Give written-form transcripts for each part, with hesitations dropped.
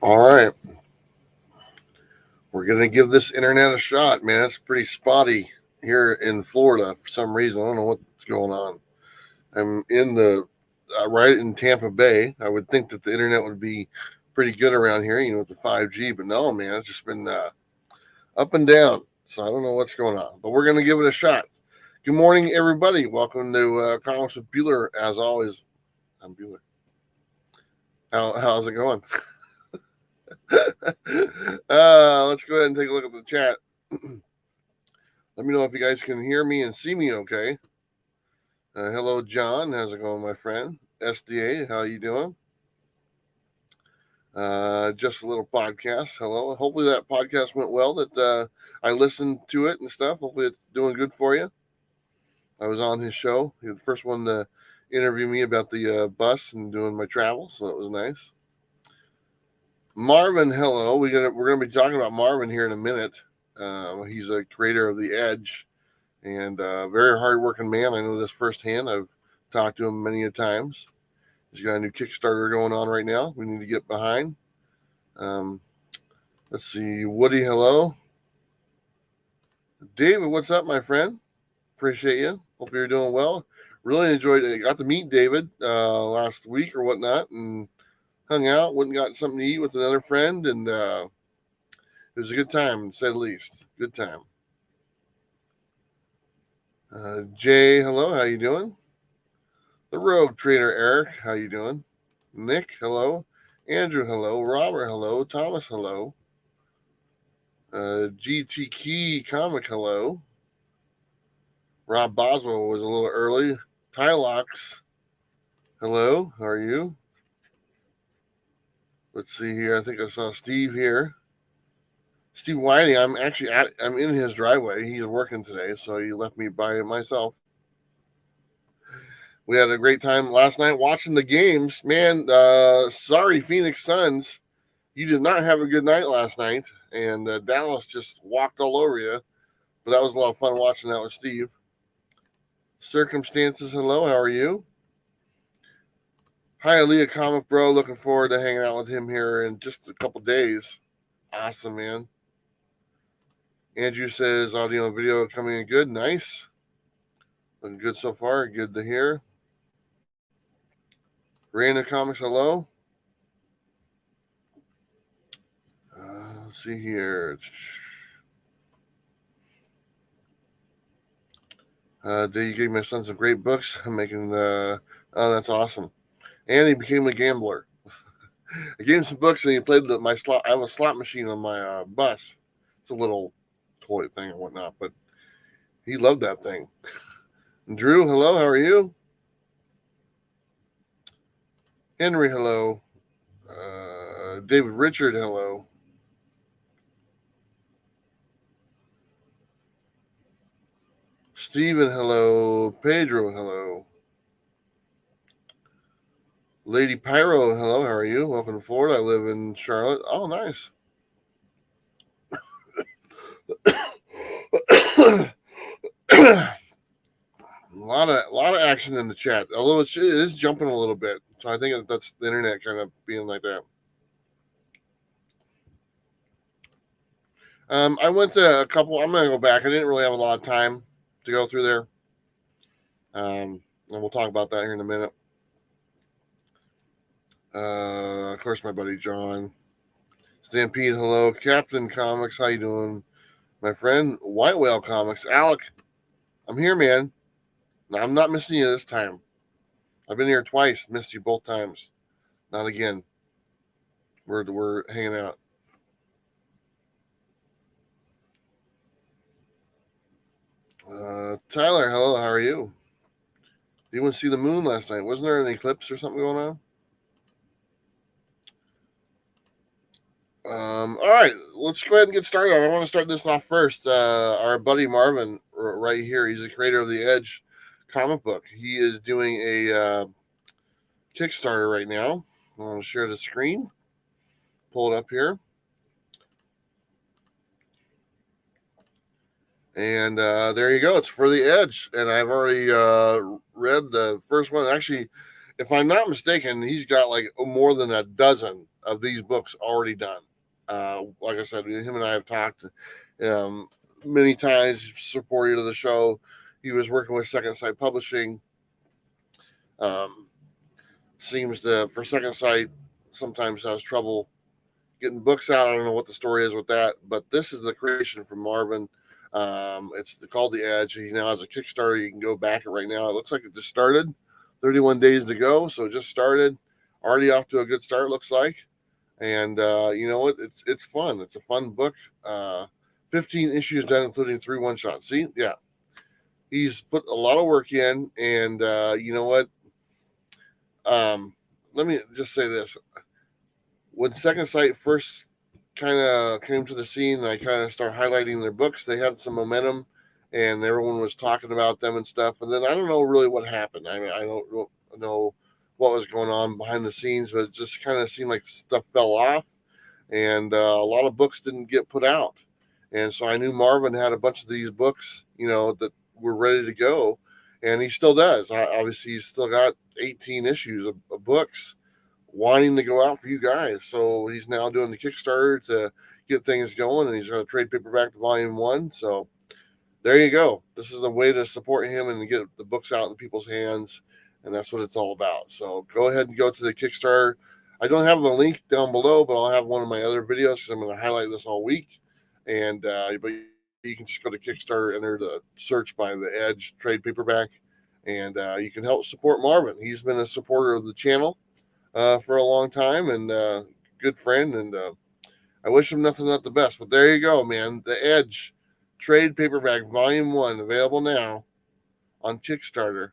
All right. We're going to give this internet a shot, man. It's pretty spotty here in Florida for some reason. I don't know what's going on. I'm in the right in Tampa Bay. I would think that the internet would be pretty good around here, with the 5G, but no, man, it's just been up and down. So I don't know what's going on, but we're going to give it a shot. Good morning, everybody. Welcome to Comics with Bueller. As always, I'm Bueller. How's it going? Let's go ahead and take a look at the chat. Let me know if you guys can hear me and see me okay. Hello, John. How's it going, my friend? SDA, how you doing? Just a little podcast. Hello. Hopefully that podcast went well, that I listened to it and stuff. Hopefully it's doing good for you. I was on his show. He was the first one to interview me about the bus and doing my travel, so it was nice. Marvin, hello. We're gonna be talking about Marvin here in a minute. He's a creator of The Edge and a very hardworking man. I know this firsthand. I've talked to him many a times. He's got a new Kickstarter going on right now. We need to get behind. Let's see. Woody, hello. David, what's up, my friend? Appreciate you. Hope you're doing well. Really enjoyed it. I got to meet David last week or whatnot and hung out, went and got something to eat with another friend, and it was a good time, to say the least. Good time. Jay, hello. How you doing? The Rogue Trader, Eric, how you doing? Nick, hello. Andrew, hello. Robert, hello. Thomas, hello. GT Key Comic, hello. Rob Boswell was a little early. Tylox, hello. How are you? Let's see here. I think I saw Steve here. Steve Whiting, I'm in his driveway. He's working today, so he left me by myself. We had a great time last night watching the games. Man, sorry, Phoenix Suns. You did not have a good night last night, and Dallas just walked all over you. But that was a lot of fun watching that with Steve. Circumstances, hello. How are you? Hi, Aaliyah Comic Bro. Looking forward to hanging out with him here in just a couple days. Awesome, man. Andrew says audio and video coming in good. Nice. Looking good so far. Good to hear. Random Comics, hello. Let's see here. You gave my son some great books. I'm making, oh, that's awesome. And he became a gambler. I gave him some books and he played my slot. I have a slot machine on my bus. It's a little toy thing and whatnot, but he loved that thing. Drew, hello. How are you? Henry, hello. David Richard, hello. Stephen, hello. Pedro, hello. Lady Pyro, hello. How are you? Welcome to Florida. I live in Charlotte. Oh, nice. A lot of action in the chat, although it is jumping a little bit. So I think that's the internet kind of being like that. I went to a couple. I'm going to go back. I didn't really have a lot of time to go through there. And we'll talk about that here in a minute. Of course, my buddy John. Stampede, hello. Captain Comics, how you doing? My friend, White Whale Comics. Alec, I'm here, man. I'm not missing you this time. I've been here twice. Missed you both times. Not again. We're hanging out. Tyler, hello. How are you? Did you want to see the moon last night? Wasn't there an eclipse or something going on? All right, let's go ahead and get started. I want to start this off first. Our buddy Marvin, right here, he's the creator of the Edge comic book. He is doing a Kickstarter right now. I'm going to share the screen. Pull it up here. And there you go. It's for the Edge. And I've already read the first one. Actually, if I'm not mistaken, he's got like more than a dozen of these books already done. Like I said, him and I have talked um, many times, supported of the show. He was working with Second Sight Publishing. Um, Seems to, for Second Sight, sometimes has trouble getting books out. I don't know what the story is with that, but this is the creation from Marvin. It's called The Edge. He now has a Kickstarter. You can go back it right now. It looks like it just started. 31 days to go, so it just started. Already off to a good start, looks like. And you know what? It's fun. It's a fun book. 15 issues done, including 3 one-shots. See? Yeah. He's put a lot of work in, and you know what? Let me just say this. When Second Sight first kind of came to the scene and I kind of started highlighting their books, they had some momentum and everyone was talking about them and stuff. And then I don't know really what happened. I mean, I don't know what was going on behind the scenes, but it just kind of seemed like stuff fell off and a lot of books didn't get put out. And so I knew Marvin had a bunch of these books, you know, that were ready to go. And he still does. Obviously, he's still got 18 issues of books wanting to go out for you guys. So he's now doing the Kickstarter to get things going, and he's going to trade paperback to volume 1. So there you go. This is the way to support him and get the books out in people's hands, and that's what it's all about. So go ahead and go to the Kickstarter. I don't have the link down below, but I'll have one of my other videos because I'm going to highlight this all week. And but you can just go to Kickstarter, enter the search by The Edge trade paperback, and you can help support Marvin. He's been a supporter of the channel for a long time and good friend, and I wish him nothing but the best. But there you go, man. The Edge trade paperback volume 1 available now on Kickstarter.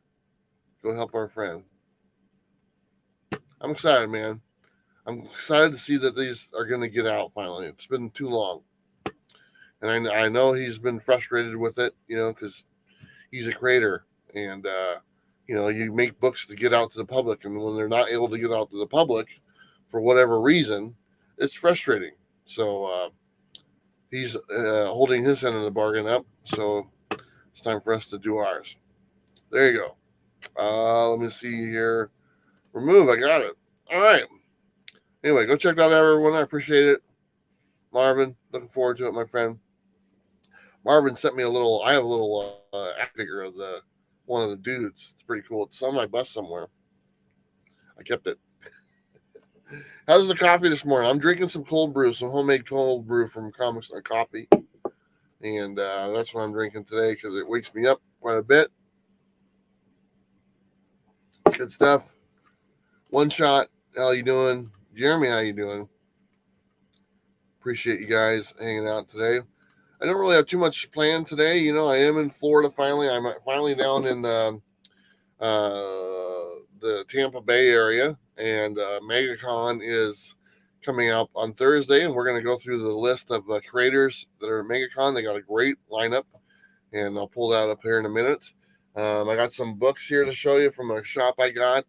Go help our friend. I'm excited, man. I'm excited to see that these are going to get out finally. It's been too long, and I know he's been frustrated with it, you know, because he's a creator, and you know, you make books to get out to the public, and when they're not able to get out to the public for whatever reason, it's frustrating. So he's holding his end of the bargain up. So it's time for us to do ours. There you go. Let me see here. Remove. I got it. All right. Anyway, go check that out, everyone. I appreciate it. Marvin, looking forward to it, my friend. Marvin sent me a little. I have a little act figure of the one of the dudes. It's pretty cool. It's on my bus somewhere. I kept it. How's the coffee this morning? I'm drinking some cold brew, some homemade cold brew from Comics and Coffee, and that's what I'm drinking today because it wakes me up quite a bit. Good stuff. One shot. How you doing, Jeremy? How you doing? Appreciate you guys hanging out today. I don't really have too much planned today. You know, I am in Florida finally. I'm finally down in the Tampa Bay area, and Megacon is coming up on Thursday, and we're going to go through the list of creators that are at Megacon. They got a great lineup, and I'll pull that up here in a minute. I got some books here to show you from a shop I got,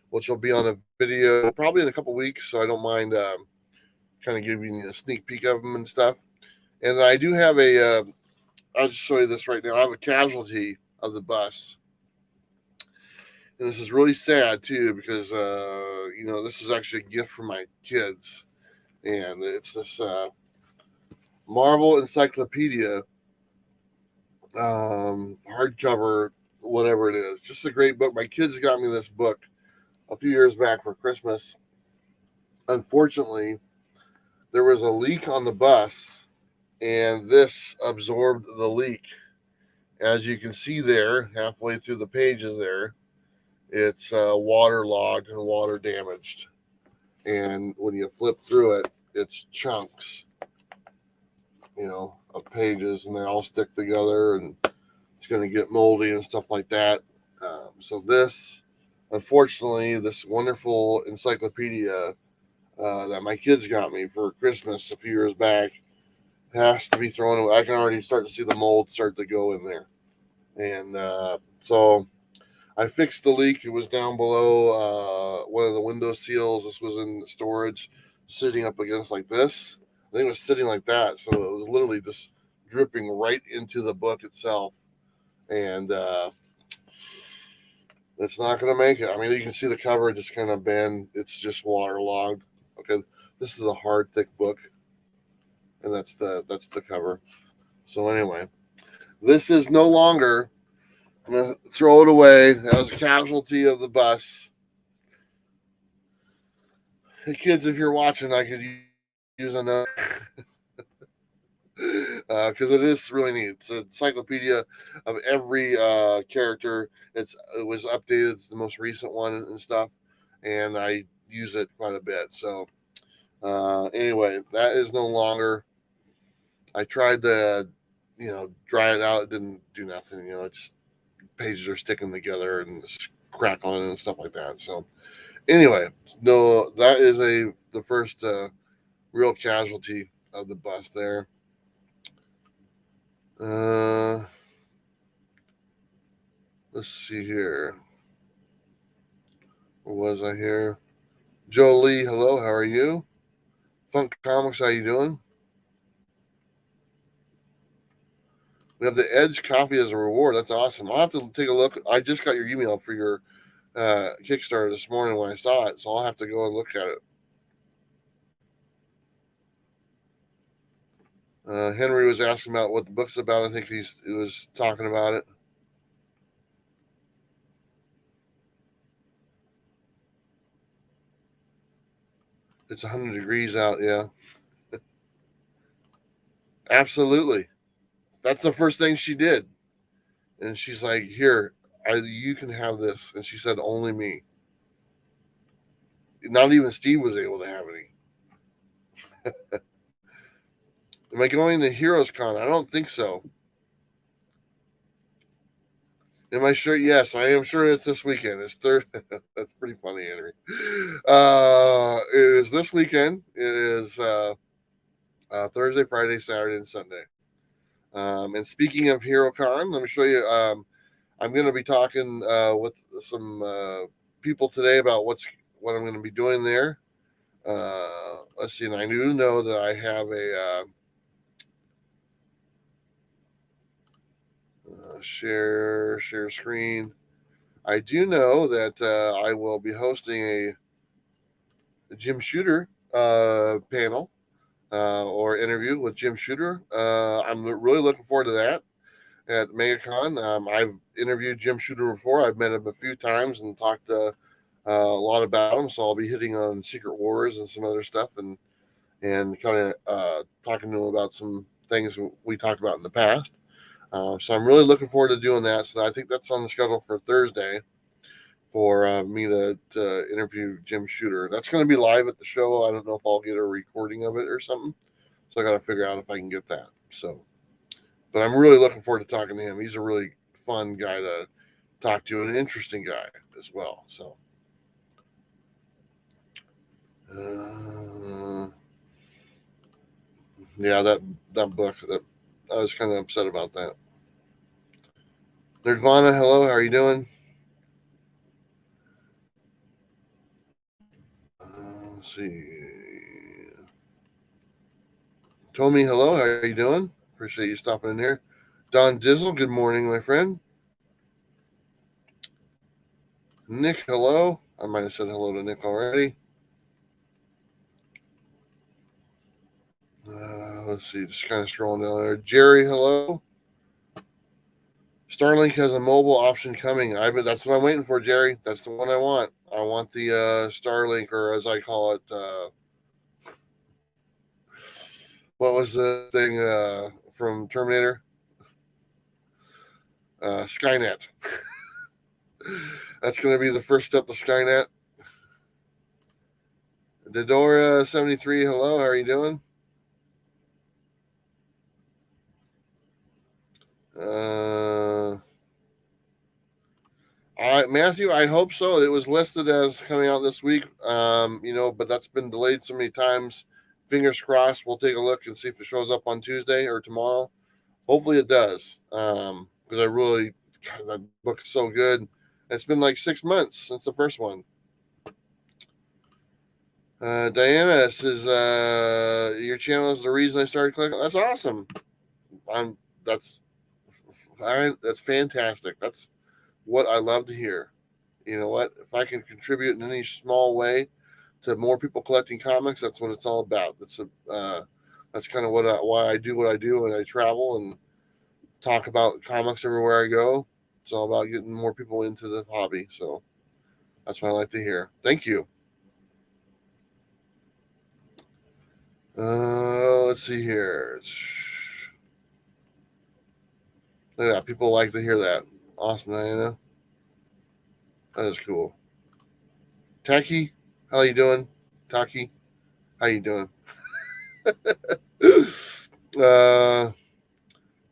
which will be on a video probably in a couple weeks, so I don't mind kind of giving you a sneak peek of them and stuff. And I do have I'll just show you this right now. I have a casualty of the bus. And this is really sad, too, because, you know, this is actually a gift from my kids. And it's this Marvel Encyclopedia hardcover, whatever it is. Just a great book. My kids got me this book a few years back for Christmas. Unfortunately, there was a leak on the bus, and this absorbed the leak. As you can see there, halfway through the pages there, it's waterlogged and water damaged. And when you flip through it, it's chunks, you know, of pages, and they all stick together, and it's going to get moldy and stuff like that. So this, unfortunately, this wonderful encyclopedia that my kids got me for Christmas a few years back has to be thrown away. I can already start to see the mold start to go in there. And so I fixed the leak. It was down below one of the window seals. This was in storage, sitting up against like this. I think it was sitting like that. So it was literally just dripping right into the book itself. And it's not going to make it. I mean, you can see the cover just kind of bend. It's just waterlogged. book. And this is a hard, thick book, and that's the cover. So anyway, this is no longer. I'm gonna throw it away as a casualty of the bus. Hey kids, if you're watching, I could use another because it is really neat. It's an encyclopedia of every character. It was updated. It's the most recent one and stuff, and I use it quite a bit. So anyway, that is no longer. I tried to, dry it out. It didn't do nothing. Just pages are sticking together and crackling and stuff like that. So anyway, no, that is the first real casualty of the bus there. Let's see here. Where was I here? Jolie, hello, how are you? Funk Comics, how you doing? We have the Edge copy as a reward. That's awesome. I'll have to take a look. I just got your email for your Kickstarter this morning when I saw it, so I'll have to go and look at it. Henry was asking about what the book's about. I think he was talking about it. It's 100 degrees out, yeah. Absolutely. That's the first thing she did. And she's like, here, you can have this. And she said, only me. Not even Steve was able to have any. Am I going to Heroes Con? I don't think so. Am I sure? Yes, I am sure it's this weekend. It's third. That's pretty funny, Henry. It is this weekend. It is Thursday, Friday, Saturday, and Sunday. And speaking of HeroCon, let me show you. I'm going to be talking with some people today about what I'm going to be doing there. Let's see, and I do know that I have a share screen. I do know that I will be hosting a Jim Shooter panel or interview with Jim Shooter. I'm really looking forward to that at Megacon. I've interviewed Jim Shooter before. I've met him a few times and talked a lot about him. So I'll be hitting on Secret Wars and some other stuff and kind of talking to him about some things we talked about in the past. So I'm really looking forward to doing that. So I think that's on the schedule for Thursday for me to interview Jim Shooter. That's going to be live at the show. I don't know if I'll get a recording of it or something. So I got to figure out if I can get that. So, but I'm really looking forward to talking to him. He's a really fun guy to talk to and an interesting guy as well. So, yeah, that book, I was kind of upset about that. Nirvana, hello, how are you doing? Let's see. Tommy, hello, how are you doing? Appreciate you stopping in here. Don Dizzle, good morning, my friend. Nick, hello. I might have said hello to Nick already. Let's see, just kind of scrolling down there. Jerry, hello. Starlink has a mobile option coming. That's what I'm waiting for, Jerry. That's the one I want. I want the Starlink, or as I call it, what was the thing from Terminator? Skynet. That's going to be the first step of Skynet. Dedora73, hello. How are you doing? Matthew, I hope so. It was listed as coming out this week, but that's been delayed so many times. Fingers crossed. We'll take a look and see if it shows up on Tuesday or tomorrow. Hopefully it does, because that book is so good. It's been like 6 months since the first one. Diana says, your channel is the reason I started clicking. That's awesome. That's fantastic. That's what I love to hear. You know what? If I can contribute in any small way to more people collecting comics. That's what it's all about. That's kind of why I do what I do, and I travel and talk about comics everywhere I go. It's all about getting more people into the hobby. So that's what I like to hear. Thank you. Let's see here. Yeah, people like to hear that. Awesome, Diana. That is cool. Taki, how you doing? Taki, how you doing? uh,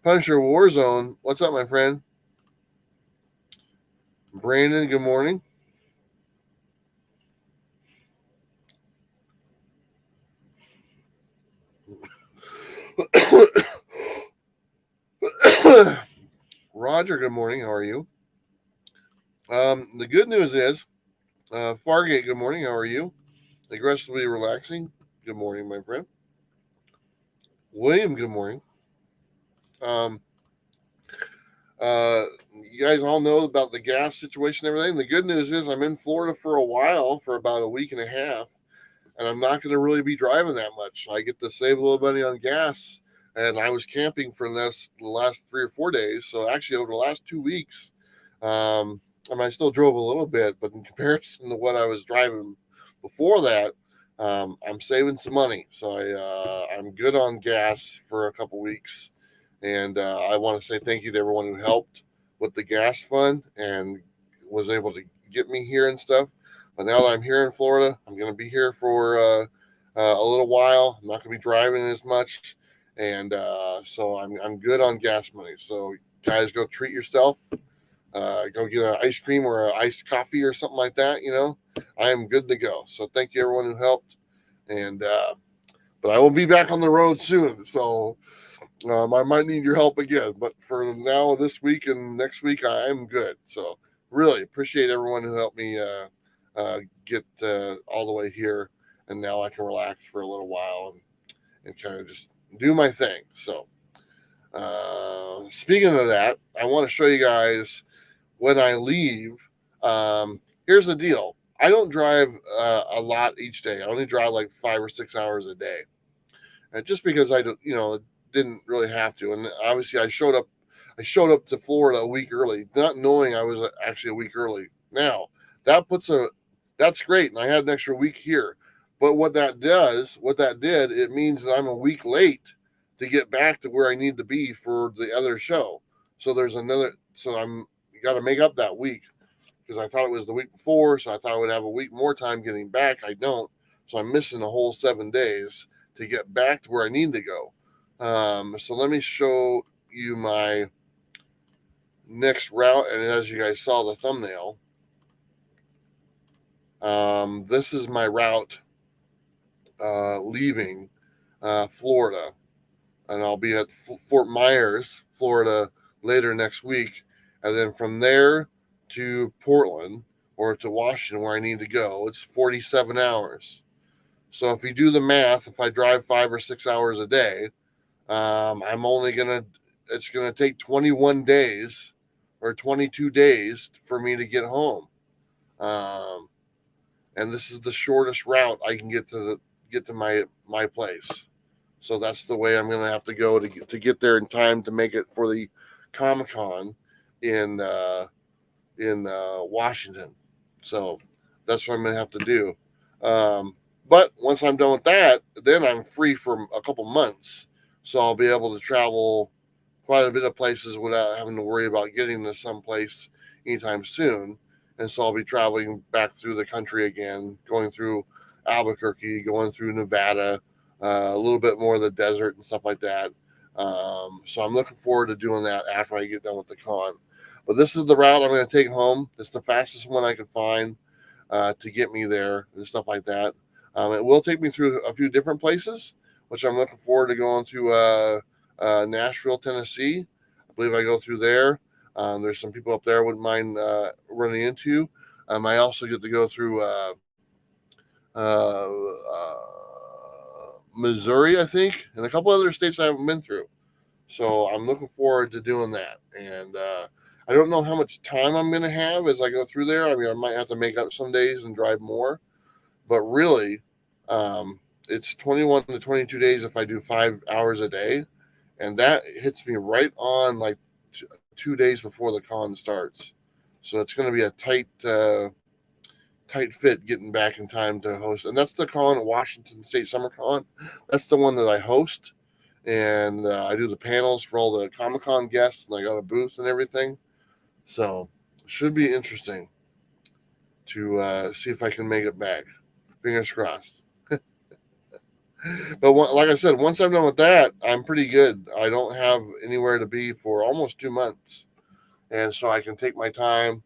Punisher Warzone, what's up, my friend? Brandon, good morning. Roger, good morning. How are you? The good news is, Fargate, good morning. How are you? Aggressively relaxing. Good morning, my friend. William, good morning. Um, you guys all know about the gas situation and everything. The good news is I'm in Florida for a while, for about a week and a half, and I'm not going to really be driving that much. I get to save a little money on gas, and I was camping for the last 3 or 4 days. So actually, over the last 2 weeks, I still drove a little bit, but in comparison to what I was driving before that, I'm saving some money. So I'm good on gas for a couple weeks, and I want to say thank you to everyone who helped with the gas fund and was able to get me here and stuff. But now that I'm here in Florida, I'm going to be here for a little while. I'm not going to be driving as much, and so I'm good on gas money. So guys, go treat yourself. Go get an ice cream or an iced coffee or something like that. I am good to go. So thank you everyone who helped, and but I will be back on the road soon. So I might need your help again, but for now, this week and next week, I'm good. So really appreciate everyone who helped me get all the way here, and now I can relax for a little while and kind of just do my thing. So speaking of that, I want to show you guys when I leave. Here's the deal. I don't drive a lot each day. I only drive like 5 or 6 hours a day. And just because I don't, didn't really have to. And obviously I showed up to Florida a week early, not knowing I was actually a week early. Now, that puts that's great. And I had an extra week here. But what that did, it means that I'm a week late to get back to where I need to be for the other show. So I'm got to make up that week because I thought it was the week before. So I thought I would have a week more time getting back. I don't. So I'm missing a whole 7 days to get back to where I need to go. So let me show you my next route. And as you guys saw the thumbnail, this is my route leaving Florida. And I'll be at Fort Myers, Florida later next week. And then from there to Portland or to Washington where I need to go, it's 47 hours. So if you do the math, if I drive 5 or 6 hours a day, it's gonna take 21 days or 22 days for me to get home. Um, and this is the shortest route I can get to my place. So that's the way I'm gonna have to go to get there in time to make it for the Comic-Con in Washington. So that's what I'm gonna have to do. But once I'm done with that, then I'm free for a couple months. So I'll be able to travel quite a bit of places without having to worry about getting to someplace anytime soon. And so I'll be traveling back through the country again, going through Albuquerque, going through Nevada, a little bit more of the desert and stuff like that. So I'm looking forward to doing that after I get done with the con. But this is the route I'm going to take home. It's the fastest one I could find to get me there and stuff like that. It will take me through a few different places, which I'm looking forward to going to Nashville, Tennessee. I believe I go through there. There's some people up there I wouldn't mind running into. I also get to go through uh, uh, Missouri, I think, and a couple other states I haven't been through. So I'm looking forward to doing that. And I don't know how much time I'm going to have as I go through there. I mean, I might have to make up some days and drive more. but really, it's 21 to 22 days if I do 5 hours a day, and that hits me right on like 2 days before the con starts. So it's going to be a tight fit getting back in time to host. And that's the con at Washington State Summer Con. That's the one that I host, and I do the panels for all the Comic Con guests, and I got a booth and everything. So it should be interesting to see if I can make it back. Fingers crossed. But like I said, once I'm done with that, I'm pretty good. I don't have anywhere to be for almost 2 months, and so I can take my time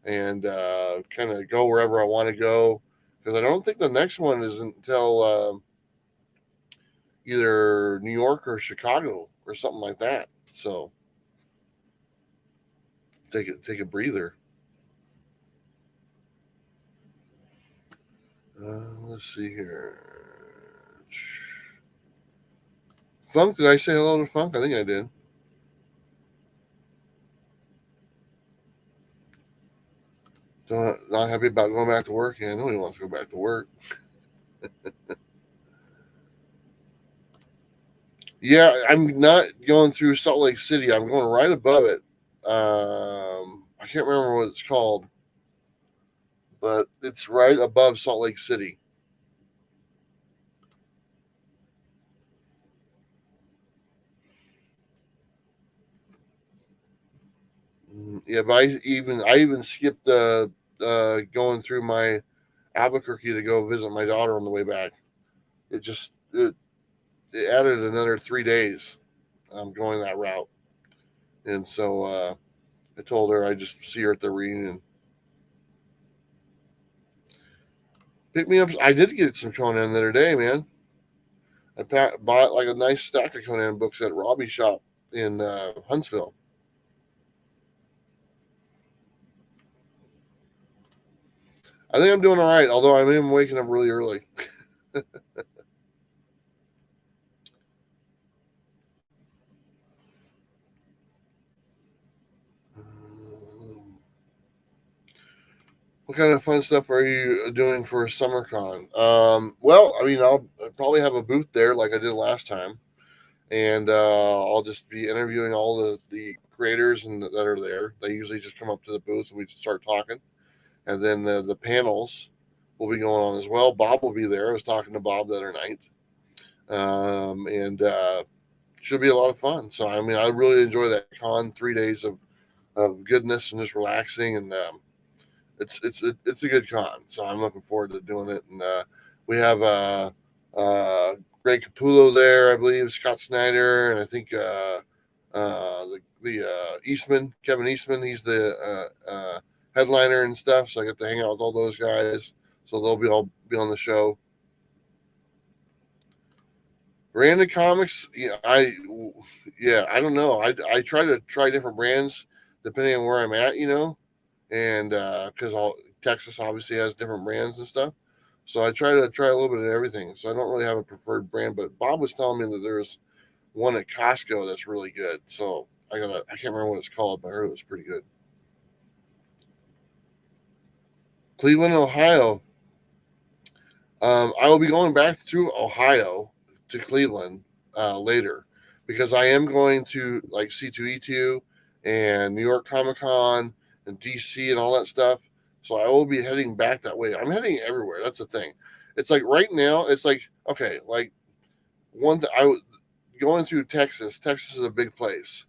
and kind of go wherever I want to go. Because I don't think the next one is until either New York or Chicago or something like that. So take a breather. Let's see here. Funk, did I say hello to Funk? I think I did. Not happy about going back to work. Yeah, nobody wants to go back to work. Yeah, I'm not going through Salt Lake City. I'm going right above it. I can't remember what it's called, but it's right above Salt Lake City. Yeah, but I even skipped going through my Albuquerque to go visit my daughter on the way back. It just it added another 3 days. Going that route, and so I told her I just see her at the reunion. Pick me up. I did get some Conan the other day, man. Bought like a nice stack of Conan books at Robbie's shop in Huntsville. I think I'm doing all right, although I am waking up really early. What kind of fun stuff are you doing for SummerCon? Well, I mean, I'll probably have a booth there like I did last time, and I'll just be interviewing all the creators that are there. They usually just come up to the booth and we just start talking, and then the panels will be going on as well. Bob will be there. I was talking to Bob the other night, and should be a lot of fun. So I mean, I really enjoy that con. 3 days of goodness and just relaxing, and it's a good con. So I'm looking forward to doing it. And we have Greg Capullo there, I believe, Scott Snyder, and I think the Eastman, Kevin Eastman. He's the headliner and stuff. So I get to hang out with all those guys. So they'll be on the show. Branded comics, I don't know. I try different brands depending on where I'm at, and because all Texas obviously has different brands and stuff. So I try a little bit of everything. So I don't really have a preferred brand, but Bob was telling me that there's one at Costco that's really good. So I can't remember what it's called, but I heard it was pretty good. Cleveland, Ohio. I will be going back through Ohio to Cleveland later because I am going to like C2E2 and New York Comic Con and DC and all that stuff. So I will be heading back that way. I'm heading everywhere. That's the thing. It's like right now, it's like, okay, like I was going through Texas. Texas is a big place.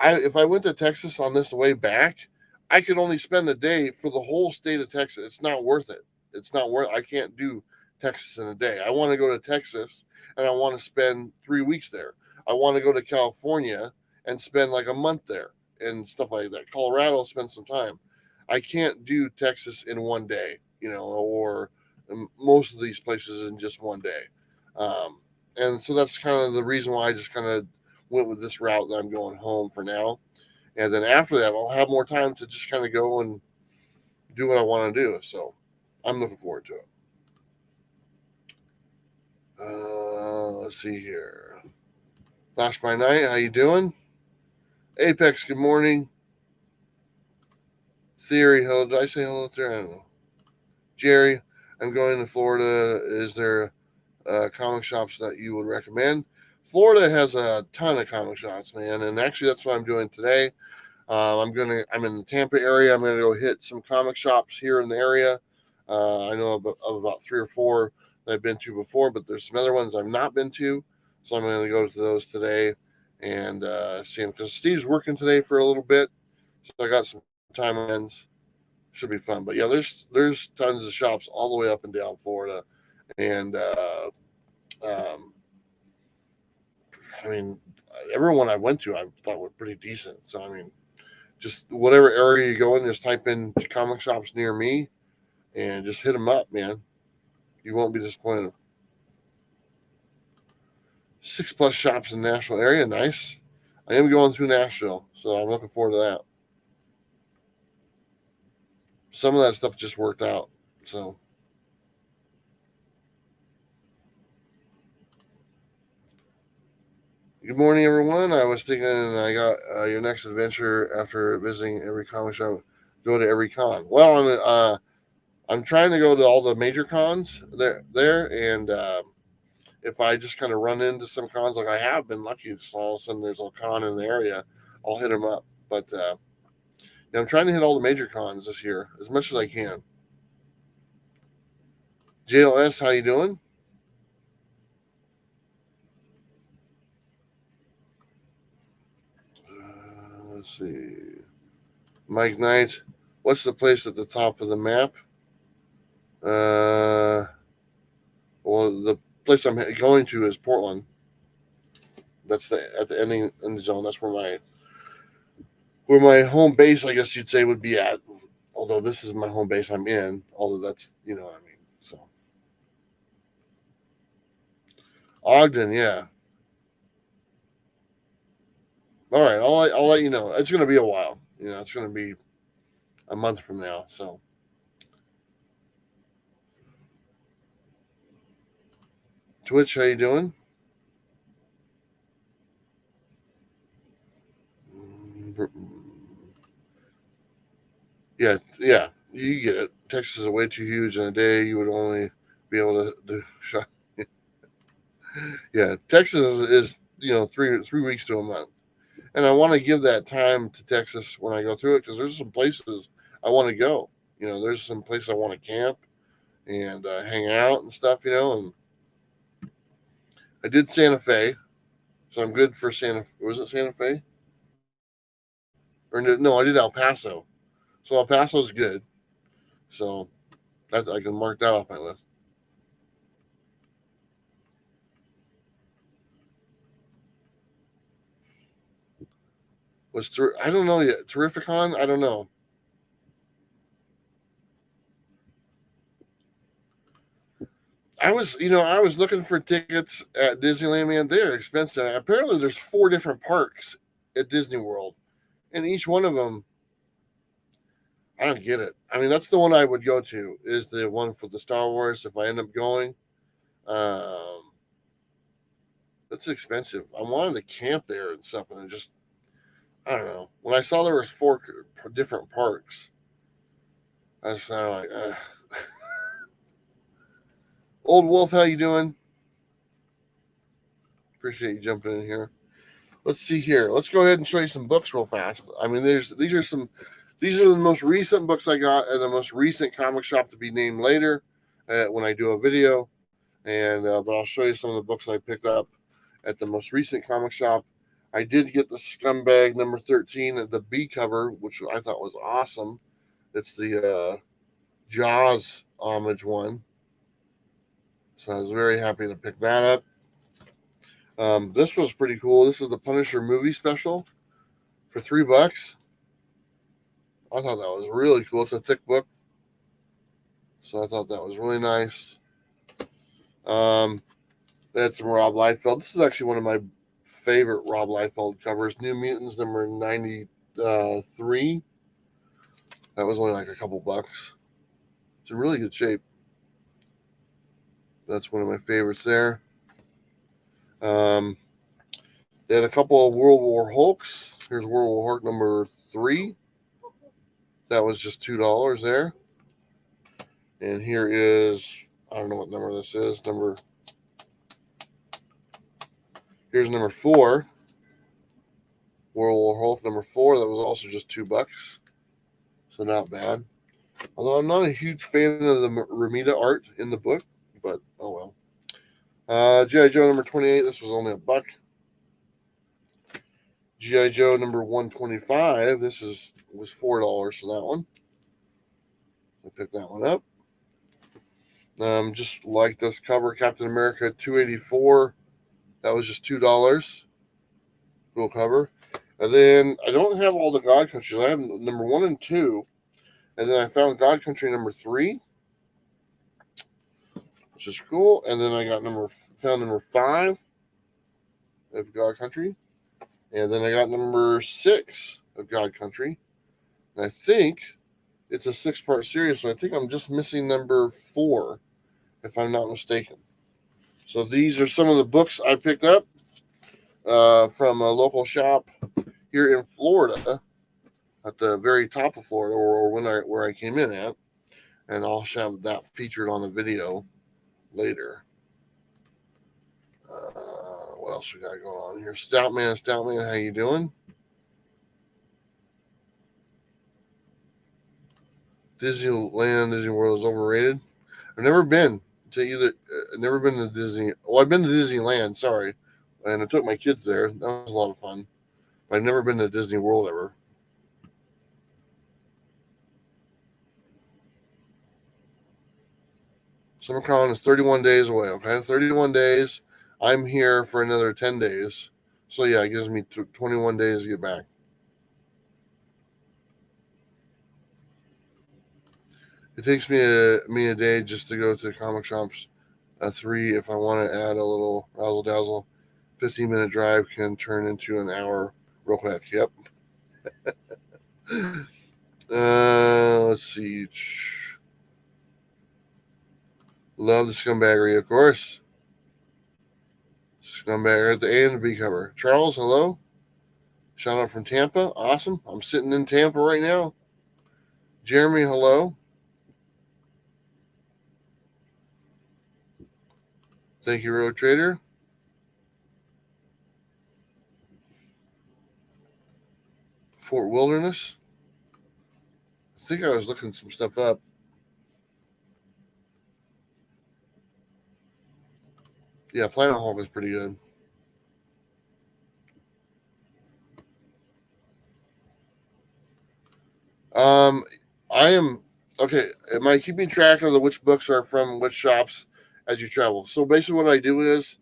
If I went to Texas on this way back, I could only spend a day for the whole state of Texas. It's not worth it. It's not worth. I can't do Texas in a day. I want to go to Texas and I want to spend 3 weeks there. I want to go to California and spend like a month there and stuff like that. Colorado, spend some time. I can't do Texas in one day, or most of these places in just one day. And so that's kind of the reason why I just kind of went with this route that I'm going home for now. And then after that, I'll have more time to just kind of go and do what I want to do. So I'm looking forward to it. Let's see here. Flash by Night, how you doing? Apex, good morning. Theory, hello. Did I say hello there? I don't know. Jerry, I'm going to Florida. Is there comic shops that you would recommend? Florida has a ton of comic shops, man, and actually that's what I'm doing today. I'm in the Tampa area. I'm gonna go hit some comic shops here in the area. I know of about 3 or 4 that I've been to before, but there's some other ones I've not been to, so I'm gonna go to those today and see them because Steve's working today for a little bit, so I got some time on ends. Should be fun. But yeah, there's tons of shops all the way up and down Florida, and um, I mean, everyone I went to I thought were pretty decent. So I mean, just whatever area you go in, just type in comic shops near me and just hit them up, man. You won't be disappointed. 6+ shops in the Nashville area. Nice. I am going through Nashville, so I'm looking forward to that. Some of that stuff just worked out. So, good morning, everyone. I was thinking I got your next adventure after visiting every comic shop. Go to every con. Well, I'm trying to go to all the major cons there, and if I just kind of run into some cons, like I have been lucky, just all of a sudden there's a con in the area, I'll hit them up. But yeah, I'm trying to hit all the major cons this year as much as I can. JLS, how you doing? Let's see. Mike Knight, what's the place at the top of the map? Well, the place I'm going to is Portland. That's at the ending zone. That's where my home base, I guess you'd say, would be at. Although this is my home base I'm in. Although that's what I mean. So Ogden, yeah. All right, I'll let you know. It's going to be a while. It's going to be a month from now. So Twitch, how you doing? Yeah, yeah, you get it. Texas is way too huge in a day. You would only be able to do shot. Yeah, Texas is 3 weeks to a month, and I want to give that time to Texas when I go through it because there's some places I want to go. There's some places I want to camp and hang out and stuff. And I did Santa Fe, so I'm good for Santa. Was it Santa Fe? Or no, I did El Paso. So El Paso's good. So I can mark that off my list. I don't know yet. Terrificon? I don't know. I was looking for tickets at Disneyland, man. They're expensive. Apparently, there's 4 different parks at Disney World, and each one of them, I don't get it. I mean, that's the one I would go to. Is the one for the Star Wars? If I end up going, um, that's expensive. I wanted to camp there and stuff, and I don't know. When I saw there was 4 different parks, I was kind of like, Old Wolf, how you doing? Appreciate you jumping in here. Let's see here. Let's go ahead and show you some books real fast. I mean, these are the most recent books I got at the most recent comic shop to be named later when I do a video. And but I'll show you some of the books I picked up at the most recent comic shop. I did get the Scumbag number 13 at the B cover, which I thought was awesome. It's the Jaws homage one. So I was very happy to pick that up. This was pretty cool. This is the Punisher movie special for $3. I thought that was really cool. It's a thick book, so I thought that was really nice. They had some Rob Liefeld. This is actually one of my favorite Rob Liefeld covers. New Mutants number 93. That was only like a couple bucks. It's in really good shape. That's one of my favorites there. They had a couple of World War Hulks. Here's World War Hulk number 3. That was just $2 there. And here is, I don't know what number this is. Here's number 4. World War Hulk number 4. That was also just $2. So not bad. Although I'm not a huge fan of the Ramita art in the book, but oh well. G.I. Joe number 28. This was only $1. G.I. Joe number 125. This was $4 for that one. I picked that one up. Just like this cover, Captain America 284. That was just $2. Cool cover. And then I don't have all the God Countries. I have number 1 and 2. And then I found God Country number 3, which is cool. And then I found number 5 of God Country. And then I got number 6 of God Country. And I think it's a 6-part series, so I think I'm just missing number 4, if I'm not mistaken. So these are some of the books I picked up from a local shop here in Florida, at the very top of Florida, or where I came in at. And I'll have that featured on the video later. What else we got going on here? Stoutman, how you doing? Disney World is overrated. I've never been to never been to Disney. Well, I've been to Disneyland, sorry, and I took my kids there. That was a lot of fun. But I've never been to Disney World ever. SummerCon is 31 days away. Okay, 31 days. I'm here for another 10 days. So yeah, it gives me 21 days to get back. It takes me a day just to go to the comic shops. 3 if I want to add a little razzle dazzle. 15-minute drive can turn into an hour real quick. Yep. Let's see. Love the scumbaggery, of course. Scumbagger at the A and the B cover. Charles, hello. Shout out from Tampa. Awesome. I'm sitting in Tampa right now. Jeremy, hello. Thank you, Road Trader. Fort Wilderness. I think I was looking some stuff up. Yeah, Planet Hulk is pretty good. I am okay. Am I keeping track of which books are from which shops as you travel? So basically, what I do is,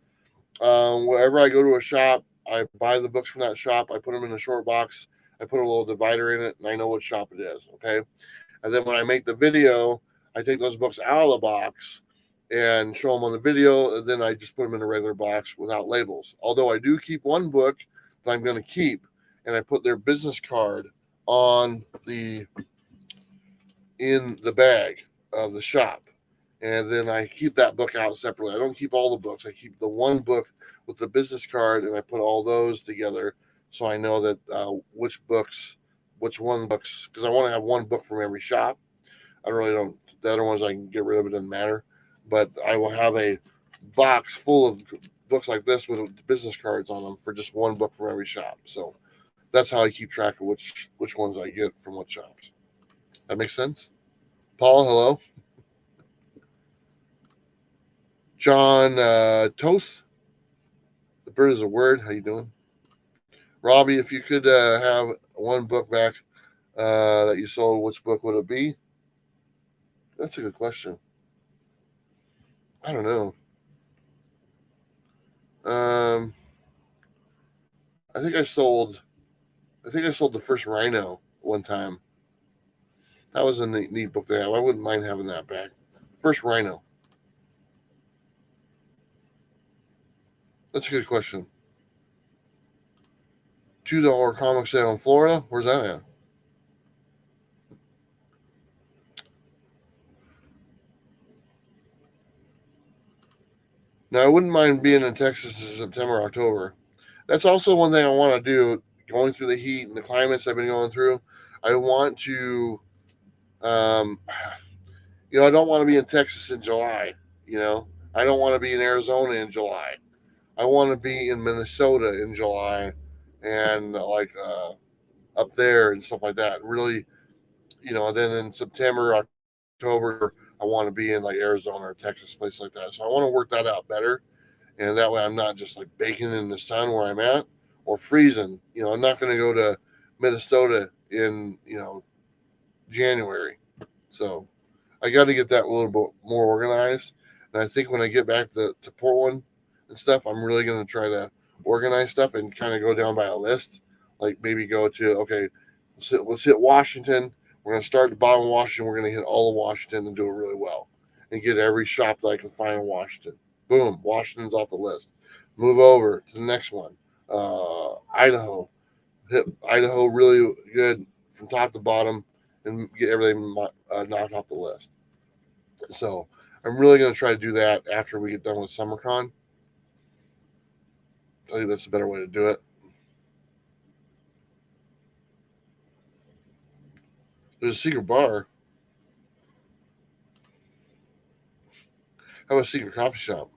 wherever I go to a shop, I buy the books from that shop. I put them in a short box. I put a little divider in it, and I know what shop it is. Okay, and then when I make the video, I take those books out of the box and show them on the video, and then I just put them in a regular box without labels. Although I do keep one book that I'm going to keep, and I put their business card on in the bag of the shop, and then I keep that book out separately. I don't keep all the books. I keep the one book with the business card, and I put all those together so I know that which books, because I want to have one book from every shop. I really don't. The other ones I can get rid of. It doesn't matter. But I will have a box full of books like this with business cards on them for just one book from every shop. So that's how I keep track of which ones I get from what shops. That makes sense? Paul, hello. John Toth. The bird is a word. How you doing? Robbie, if you could have one book back that you sold, which book would it be? That's a good question. I don't know. I think I sold the first Rhino one time. That was a neat book to have. I wouldn't mind having that back. First Rhino. That's a good question. $2 comic sale in Florida. Where's that at? Now I wouldn't mind being in Texas in September, October. That's also one thing I want to do. Going through the heat and the climates I've been going through, I want to. I don't want to be in Texas in July. I don't want to be in Arizona in July. I want to be in Minnesota in July, and like up there and stuff like that. And really, then in September, October, I want to be in like Arizona or Texas, place like that. So I want to work that out better, and that way I'm not just like baking in the sun where I'm at or freezing. I'm not going to go to Minnesota in January. So I got to get that a little bit more organized. And I think when I get back to Portland and stuff, I'm really going to try to organize stuff and kind of go down by a list. Like maybe go to, okay, let's hit Washington. We're going to start at the bottom of Washington. We're going to hit all of Washington and do it really well and get every shop that I can find in Washington. Boom, Washington's off the list. Move over to the next one. Idaho. Hit Idaho really good from top to bottom and get everything knocked off the list. So I'm really going to try to do that after we get done with SummerCon. I think that's a better way to do it. There's a secret bar. How about a secret coffee shop?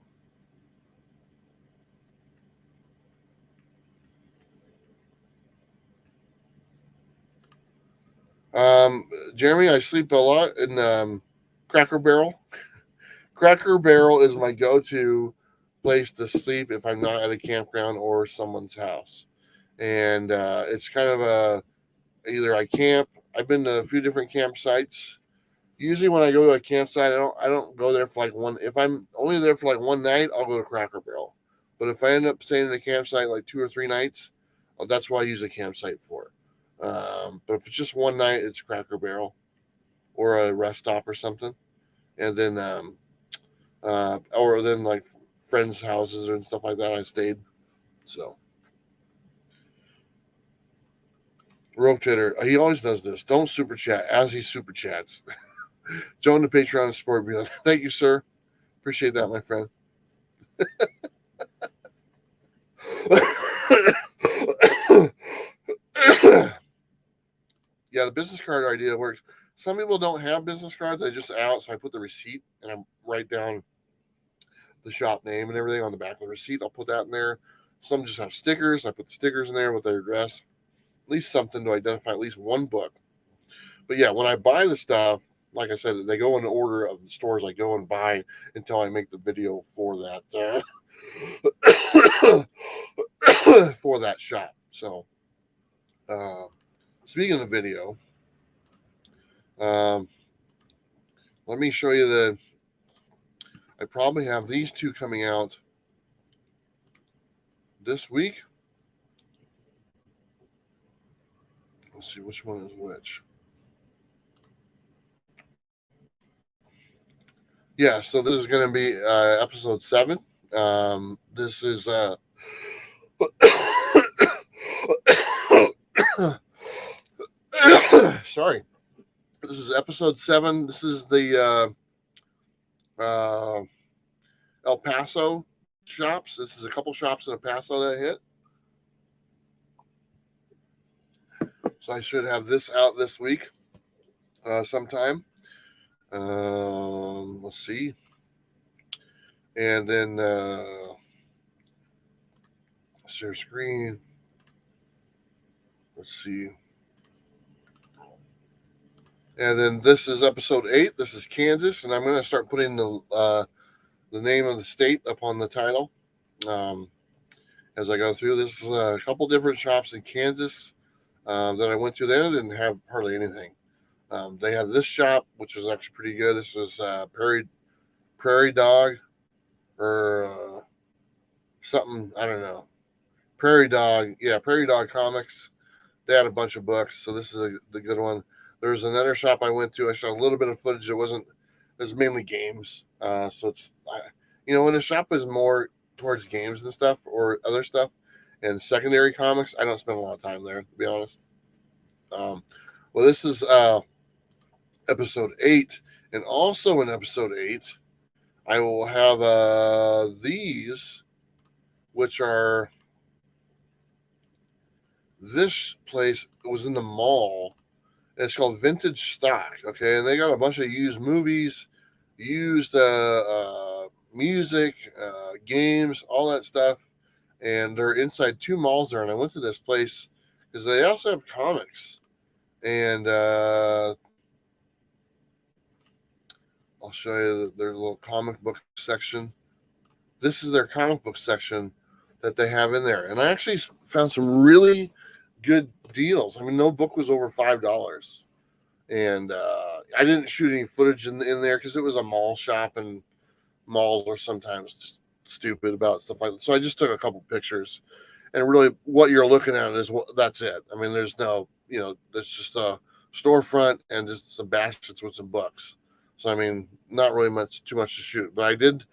Jeremy, I sleep a lot in Cracker Barrel. Cracker Barrel is my go-to place to sleep if I'm not at a campground or someone's house. And it's kind of either I camp. I've been to a few different campsites. Usually when I go to a campsite, I don't go there for like one. If I'm only there for like one night, I'll go to Cracker Barrel. But if I end up staying in a campsite like 2 or 3 nights, that's what I use a campsite for. But if it's just one night, it's Cracker Barrel or a rest stop or something, and then or then like friends' houses and stuff like that. I stayed. So Rope Trader, he always does this. Don't super chat as he super chats. Join the Patreon support. Thank you, sir. Appreciate that, my friend. Yeah, the business card idea works. Some people don't have business cards. They just out, so I put the receipt and I write down the shop name and everything on the back of the receipt. I'll put that in there. Some just have stickers. I put the stickers in there with their address. At least something to identify at least one book. But yeah, when I buy the stuff, like I said, they go in the order of the stores I go and buy until I make the video for that for that shop. So, speaking of the video, um, let me show you I probably have these two coming out this week. Let's see which one is which. Yeah, so this is going to be episode 7. This is sorry. This is episode 7. This is the El Paso shops. This is a couple shops in El Paso that I hit. So I should have this out this week sometime. Let's see. And then share screen. Let's see. And then this is episode 8. This is Kansas, and I'm going to start putting the name of the state up on the title as I go through. This is a couple different shops in Kansas that I went to. They didn't have hardly anything. They had this shop, which was actually pretty good. This was Prairie Dog or something. I don't know. Prairie Dog. Yeah, Prairie Dog Comics. They had a bunch of books, so this is the good one. There was another shop I went to. I shot a little bit of footage. It was mainly games. So it's, when a shop is more towards games and stuff or other stuff and secondary comics, I don't spend a lot of time there, to be honest. Well, this is episode 8. And also in episode 8, I will have these, which are this place. It was in the mall. It's called Vintage Stock. Okay, and they got a bunch of used movies, used music, games, all that stuff. And they're inside two malls there. And I went to this place because they also have comics. And I'll show you their little comic book section. This is their comic book section that they have in there. And I actually found some really good deals. I mean, no book was over $5. And I didn't shoot any footage in there because it was a mall shop, and malls are sometimes just stupid about stuff like that. So I just took a couple pictures, and really what you're looking at is that's it. I mean, there's no, there's just a storefront and just some baskets with some books. So I mean, not really too much to shoot, but I did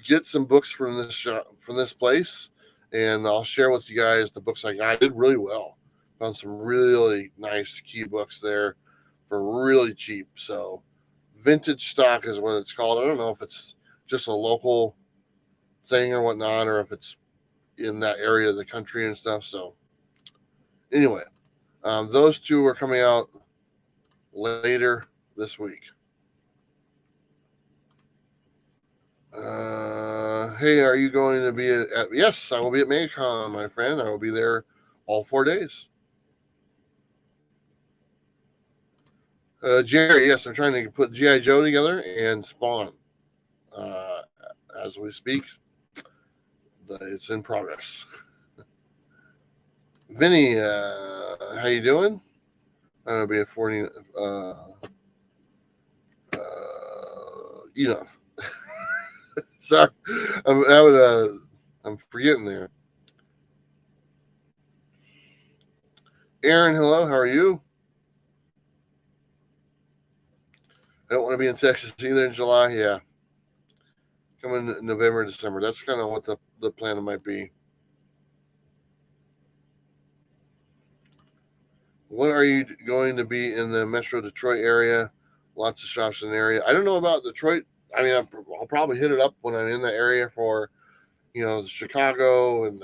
get some books from this shop, from this place, and I'll share with you guys the books I got. I did really well. Found some really nice key books there for really cheap. So Vintage Stock is what it's called. I don't know if it's just a local thing or whatnot, or if it's in that area of the country and stuff. So anyway, those two are coming out later this week. Hey, are you going to be at? Yes, I will be at Megacon, my friend. I will be there all 4 days. Jerry, yes, I'm trying to put G.I. Joe together and Spawn as we speak. It's in progress. Vinny, how you doing? I'm gonna be affording enough. Sorry, I'm forgetting there. Aaron, hello. How are you? I don't want to be in Texas either in July. Yeah, coming in November, December. That's kind of what the plan might be. What are you going to be in the Metro Detroit area? Lots of shops in the area. I don't know about Detroit. I mean, I'll probably hit it up when I'm in the area for, Chicago and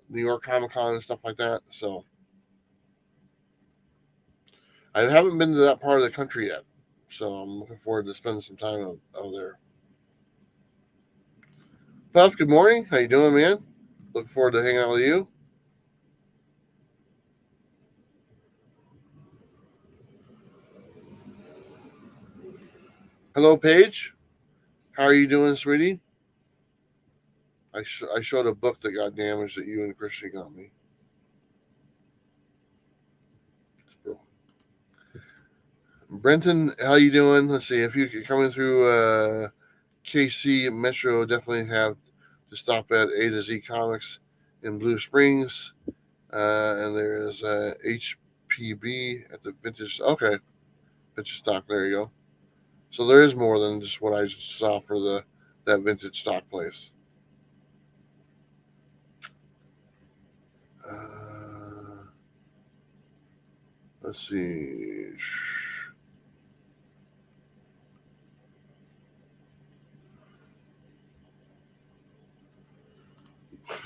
New York Comic Con and stuff like that. So I haven't been to that part of the country yet. So I'm looking forward to spending some time over there. Puff, good morning. How you doing, man? Looking forward to hanging out with you. Hello, Paige. How are you doing, sweetie? I showed a book that got damaged that you and Christian got me. Brenton, how you doing? Let's see, if you're coming through KC Metro, definitely have to stop at A to Z Comics in Blue Springs. And there is HPB at the Vintage. Okay, Vintage Stock. There you go. So there is more than just what I just saw for that Vintage Stock place. Let's see.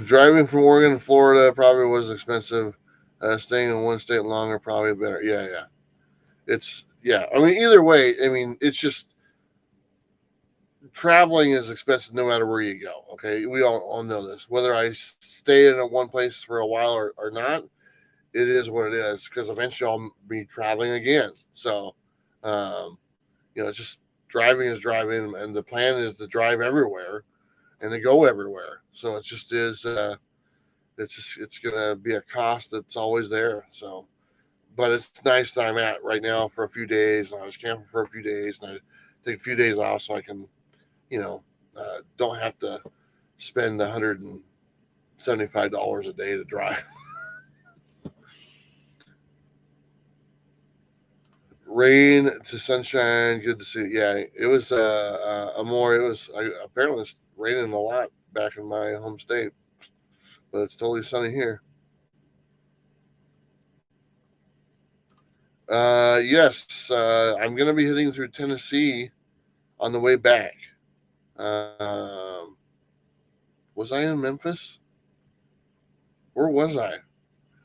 Driving from Oregon to Florida probably was expensive. Staying in one state longer probably better. Yeah. I mean, either way, I mean, it's just traveling is expensive no matter where you go. Okay, we all know this. Whether I stay in one place for a while or not, it is what it is because eventually I'll be traveling again. So, um, just driving is driving, and the plan is to drive everywhere and to go everywhere. So it just is. It's gonna be a cost that's always there. So, but it's nice that I'm at right now for a few days. I was camping for a few days, and I take a few days off so I can, don't have to spend $175 a day to drive. Rain to sunshine, good to see. Yeah, it was more. It was apparently it's raining a lot back in my home state, but it's totally sunny here. Yes, I'm gonna be heading through Tennessee on the way back. Was I in Memphis? Where was I?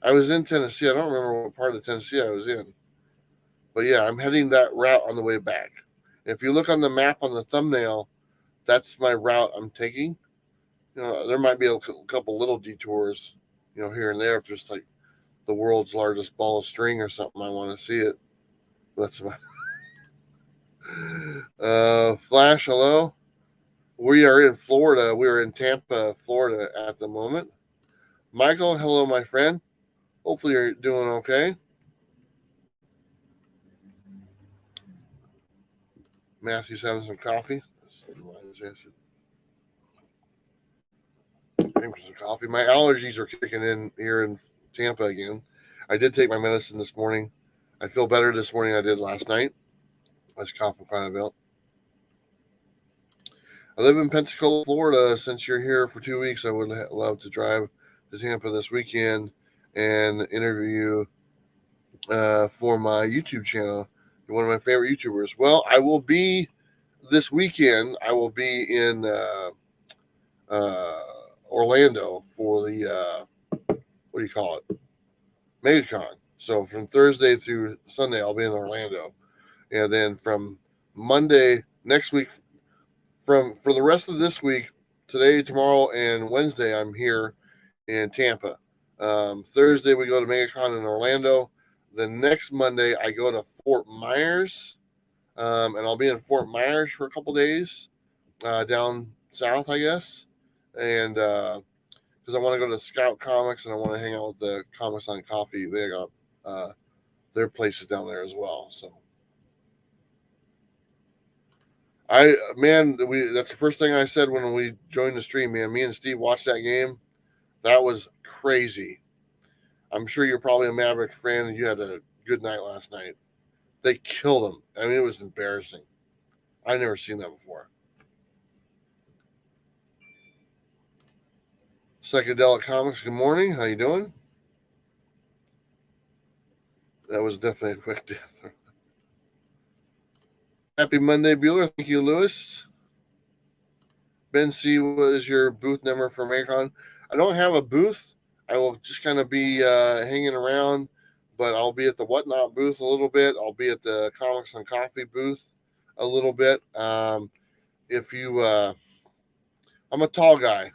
I was in Tennessee. I don't remember what part of Tennessee I was in. But yeah, I'm heading that route on the way back. If you look on the map on the thumbnail, that's my route I'm taking. There might be a couple little detours, here and there if there's like the world's largest ball of string or something. I want to see it. That's my Flash. Hello. We are in Florida. We are in Tampa, Florida at the moment. Michael, hello, my friend. Hopefully you're doing okay. Matthew's having some coffee. Drink some coffee. My allergies are kicking in here in Tampa again. I did take my medicine this morning. I feel better this morning than I did last night. I was coughing quite a bit. I live in Pensacola, Florida. Since you're here for 2 weeks, I would love to drive to Tampa this weekend and interview for my YouTube channel. You're one of my favorite YouTubers. Well, I will be this weekend. I will be in Orlando for the what do you call it? Megacon. So from Thursday through Sunday, I'll be in Orlando, and then from Monday next week, for the rest of this week, today, tomorrow, and Wednesday, I'm here in Tampa. Thursday we go to Megacon in Orlando. The next Monday I go to Fort Myers, and I'll be in Fort Myers for a couple days down south, I guess, and because I want to go to Scout Comics and I want to hang out with the Comics on Coffee. They got their places down there as well. So that's the first thing I said when we joined the stream, man. Me and Steve watched that game. That was crazy. I'm sure you're probably a Maverick fan and you had a good night last night. They killed him. I mean, it was embarrassing. I've never seen that before. Psychedelic Comics, good morning. How you doing? That was definitely a quick death. Happy Monday, Bueller. Thank you, Lewis. Ben C, what is your booth number for Megacon? I don't have a booth. I will just kind of be hanging around, but I'll be at the Whatnot booth a little bit. I'll be at the Comics on Coffee booth a little bit. If you, I'm a tall guy.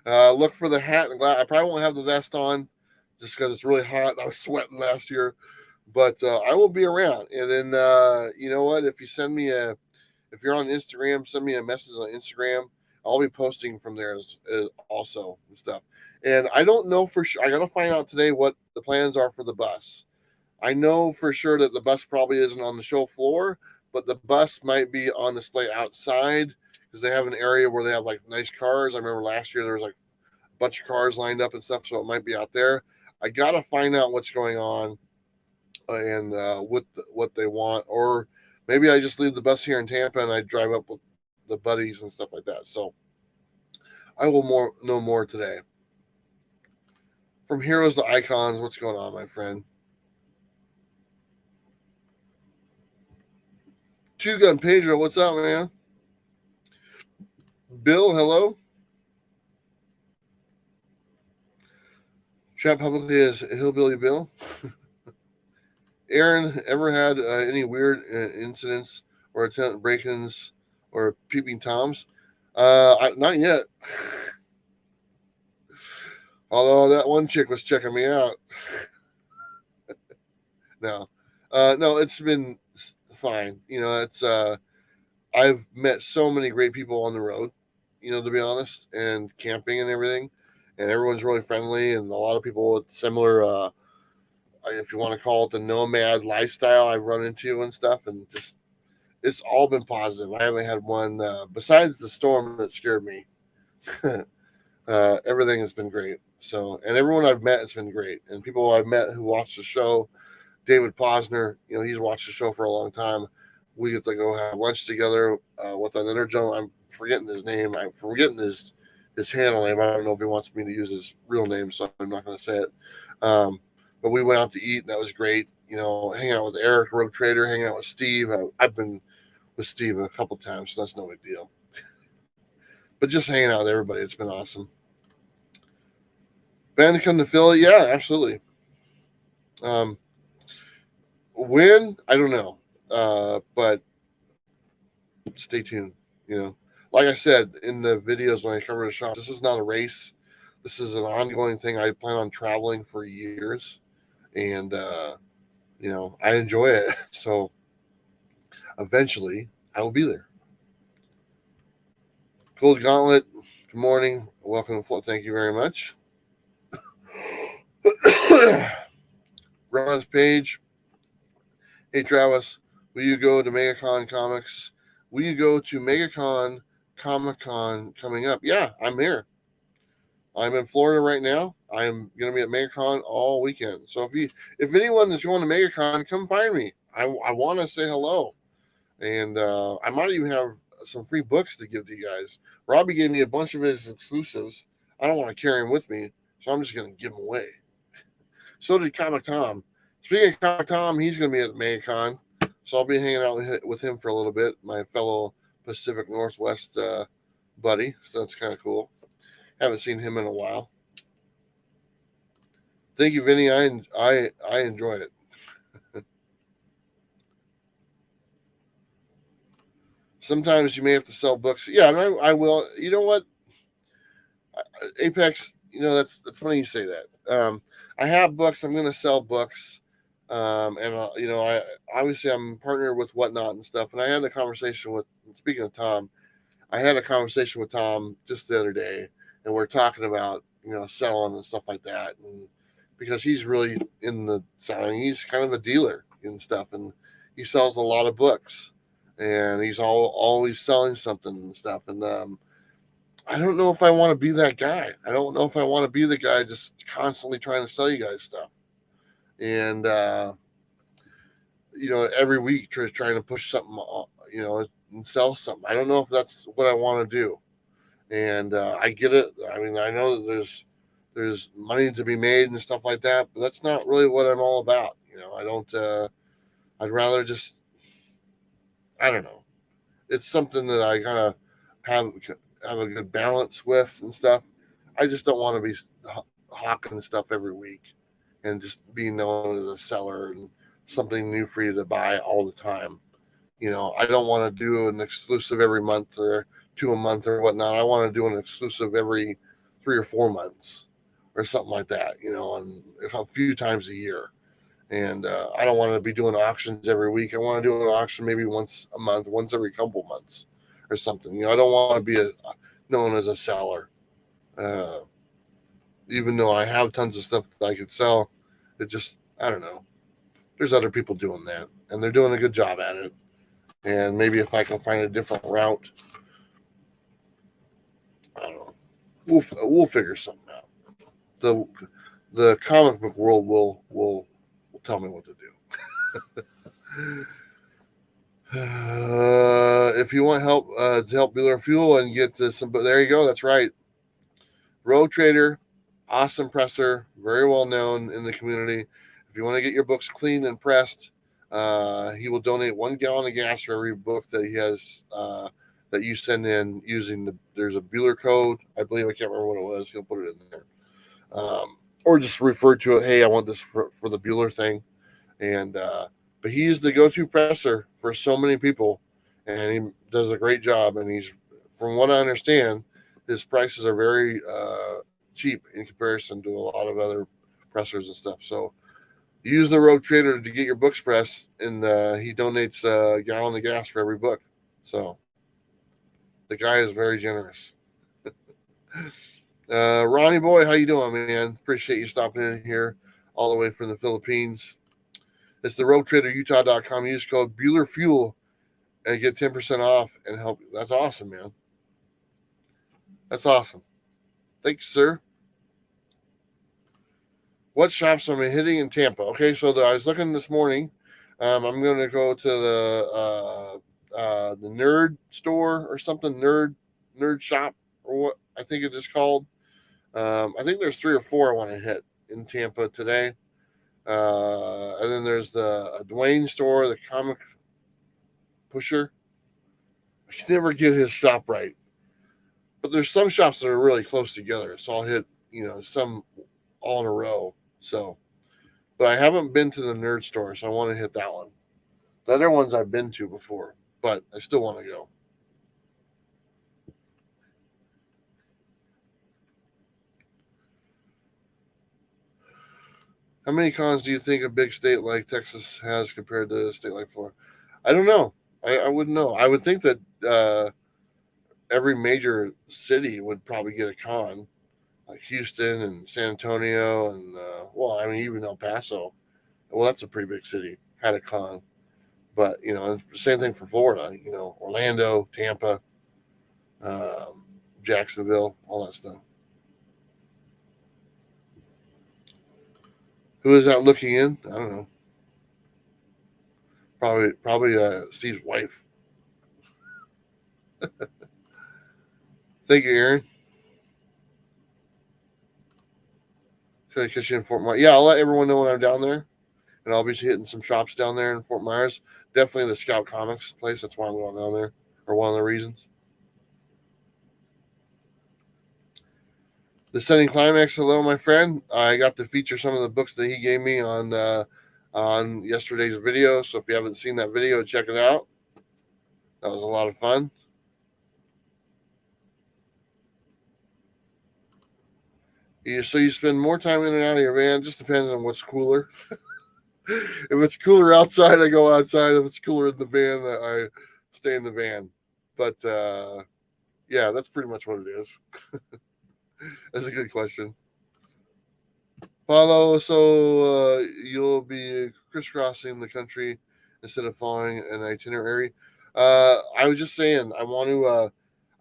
Look for the hat and glass. I probably won't have the vest on just because it's really hot. I was sweating last year, but I will be around. And then you know what? If you're on Instagram, send me a message on Instagram. I'll be posting from there as also and stuff. And I don't know for sure. I got to find out today what the plans are for the bus. I know for sure that the bus probably isn't on the show floor, but the bus might be on display outside because they have an area where they have like nice cars. I remember last year there was like a bunch of cars lined up and stuff, so it might be out there. I got to find out what's going on and what they want, or maybe I just leave the bus here in Tampa and I drive up with the buddies and stuff like that. So I will know more today. From heroes to icons, what's going on, my friend? Two Gun Pedro, what's up, man? Bill, hello. Chat publicly as Hillbilly Bill. Aaron, ever had any weird incidents or attempt break-ins or peeping toms? Not yet. Although that one chick was checking me out. No, it's been fine. It's I've met so many great people on the road. To be honest, and camping and everything, and everyone's really friendly, and a lot of people with similar, if you want to call it the nomad lifestyle, I've run into and stuff, and just it's all been positive. I haven't had one besides the storm that scared me. Everything has been great. So, and everyone I've met has been great, and people I've met who watched the show. David Posner, he's watched the show for a long time. We get to go have lunch together with another gentleman. I'm forgetting his name. I'm forgetting his handle name. I don't know if he wants me to use his real name, so I'm not going to say it. But we went out to eat, and that was great. Hanging out with Eric, Rogue Trader, hanging out with Steve. I've been with Steve a couple times, so that's no big deal. But just hanging out with everybody, it's been awesome. Ben to come to Philly? Yeah, absolutely. When? I don't know. But stay tuned. You know, like I said in the videos when I cover the shop, this is not a race. This is an ongoing thing. I plan on traveling for years, and I enjoy it. So eventually, I will be there. Gold Gauntlet. Good morning. Welcome to Float. Thank you very much. Ron's page. Hey Travis, will you go to Megacon Comics? Will you go to Megacon Comic Con coming up? Yeah, I'm here. I'm in Florida right now. I'm going to be at Megacon all weekend. So if anyone is going to Megacon, come find me. I want to say hello, and I might even have some free books to give to you guys. Robbie gave me a bunch of his exclusives. I don't want to carry them with me, so I'm just going to give them away. So did Comic Tom. Speaking of Comic Tom, he's going to be at Megacon, so I'll be hanging out with him for a little bit. My fellow Pacific Northwest buddy, so that's kind of cool. Haven't seen him in a while. Thank you, Vinny. I enjoy it. Sometimes you may have to sell books. Yeah, and I will. You know what? Apex. That's funny you say that. I have books. I'm going to sell books. And I obviously I'm partnered with Whatnot and stuff. And I had a conversation with. Speaking of Tom, I had a conversation with Tom just the other day, and we're talking about selling and stuff like that, and because he's really in the selling, he's kind of a dealer and stuff, and he sells a lot of books, and he's always selling something and stuff, and I don't know if I want to be that guy. I don't know if I want to be the guy just constantly trying to sell you guys stuff, and every week trying to push something, and sell something. I don't know if that's what I want to do. And I get it. I mean, I know that there's money to be made and stuff like that, but that's not really what I'm all about. I don't. I'd rather just. I don't know. It's something that I kind of have a good balance with and stuff. I just don't want to be hawking stuff every week and just being known as a seller and something new for you to buy all the time. I don't want to do an exclusive every month or 2 a month or whatnot. I want to do an exclusive every 3 or 4 months or something like that, and a few times a year. And I don't want to be doing auctions every week. I want to do an auction maybe once a month, once every couple months or something. I don't want to be known as a seller. Even though I have tons of stuff that I could sell, I don't know. There's other people doing that, and they're doing a good job at it. And maybe if I can find a different route, I don't know. We'll figure something out. The comic book world will tell me what to do. If you want help to help Bueller Fuel and get some, but there you go. That's right. Road Trader, awesome presser, very well known in the community. If you want to get your books cleaned and pressed, he will donate 1 gallon of gas for every book that he has that you send in using there's a Bueller code. I believe, I can't remember what it was. He'll put it in there. Or just refer to it. Hey, I want this for the Bueller thing. And, but he's the go-to presser for so many people, and he does a great job. And from what I understand, his prices are very cheap in comparison to a lot of other pressers and stuff. So use the Road Trader to get your books pressed, and he donates a gallon of gas for every book. So the guy is very generous. Ronnie boy, how you doing, man? Appreciate you stopping in here all the way from the Philippines. It's the roadtraderutah.com. Use code Bueller Fuel and get 10% off and help. That's awesome, man. That's awesome. Thanks, sir. What shops am I hitting in Tampa? Okay, so I was looking this morning. I'm going to go to the Nerd store or something, Nerd Shop, or what I think it is called. I think there's 3 or 4 I want to hit in Tampa today. And then there's the Dwayne store, the Comic Pusher. I can never get his shop right, but there's some shops that are really close together. So I'll hit, some all in a row. So, but I haven't been to the nerd store, so I want to hit that one. The other ones I've been to before, but I still want to go. How many cons do you think a big state like Texas has compared to a state like Florida? I don't know. I wouldn't know. I would think that every major city would probably get a con, like Houston and San Antonio, and well, I mean even El Paso. Well, that's a pretty big city. Had a con, but same thing for Florida. Orlando, Tampa, um, Jacksonville, all that stuff. Who is that looking in? I don't know. Probably Steve's wife. Thank you, Aaron. Can I catch you in Fort Myers? Yeah, I'll let everyone know when I'm down there, and I'll be hitting some shops down there in Fort Myers. Definitely the Scout Comics place. That's why I'm going down there, or one of the reasons. The Setting Climax. Hello, my friend. I got to feature some of the books that he gave me on yesterday's video. So if you haven't seen that video, check it out. That was a lot of fun. So you spend more time in and out of your van. Just depends on what's cooler. If it's cooler outside, I go outside. If it's cooler in the van, I stay in the van. But yeah, that's pretty much what it is. That's a good question. Paulo, so you'll be crisscrossing the country instead of following an itinerary. I was just saying, I want to.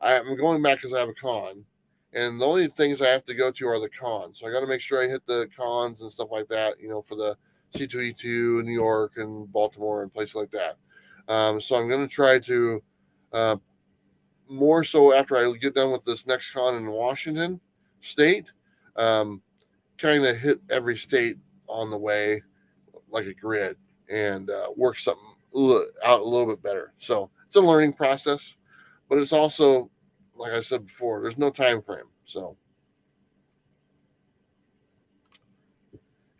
I'm going back because I have a con, and the only things I have to go to are the cons. So I got to make sure I hit the cons and stuff like that. For the C2E2, New York, and Baltimore, and places like that. So I'm going to try to uh, more so after I get done with this next con in Washington State. Kind of hit every state on the way like a grid and work something out a little bit better. So it's a learning process, but it's also, like I said before, there's no time frame. So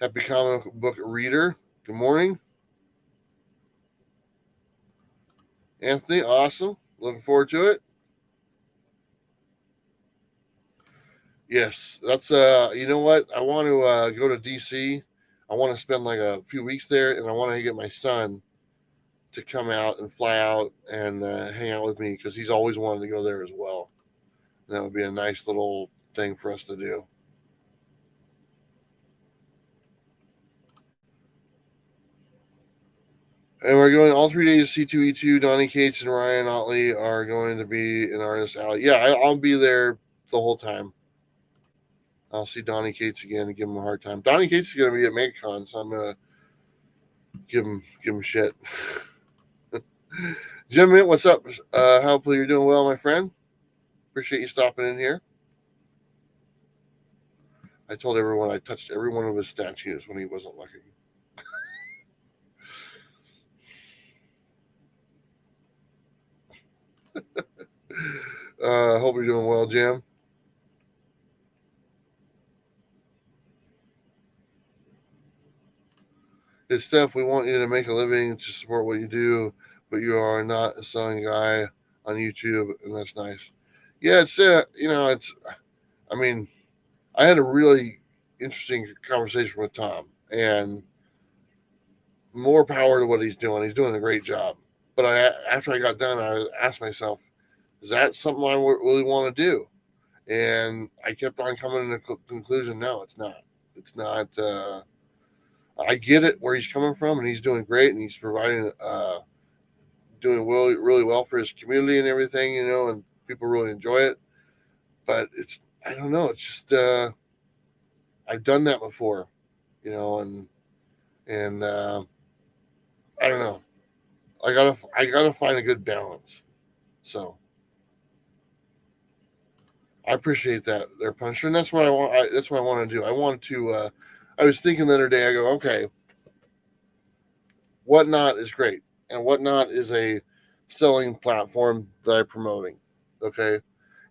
happy comic book reader. Good morning, Anthony. Awesome. Looking forward to it. Yes, that's you know what? I want to go to DC. I want to spend like a few weeks there, and I want to get my son to come out and fly out and hang out with me because he's always wanted to go there as well. And that would be a nice little thing for us to do. And we're going all 3 days. C2E2, Donnie Cates, and Ryan Otley are going to be in Artist Alley. Yeah, I'll be there the whole time. I'll see Donnie Cates again and give him a hard time. Donnie Cates is going to be at Megacon, so I'm going to give him shit. Jim Mint, what's up? Hopefully you're doing well, my friend. Appreciate you stopping in here. I told everyone I touched every one of his statues when he wasn't looking. Hope you're doing well, Jim. It's Steph. We want you to make a living to support what you do, but you are not a selling guy on YouTube, and that's nice. Yeah, it's it's. I mean, I had a really interesting conversation with Tom, and more power to what he's doing. He's doing a great job. But after I got done, I asked myself, is that something I really want to do? And I kept on coming to the conclusion, no, it's not. It's not. I get it where he's coming from, and he's doing great, and he's providing, doing really, really well for his community and everything, and people really enjoy it. But I don't know, it's just, I've done that before, and I don't know. I gotta find a good balance. So I appreciate that there, Punisher, and that's what I want. That's what I want to do. I want to. I was thinking the other day. I go, okay, Whatnot is great, and Whatnot is a selling platform that I'm promoting. Okay,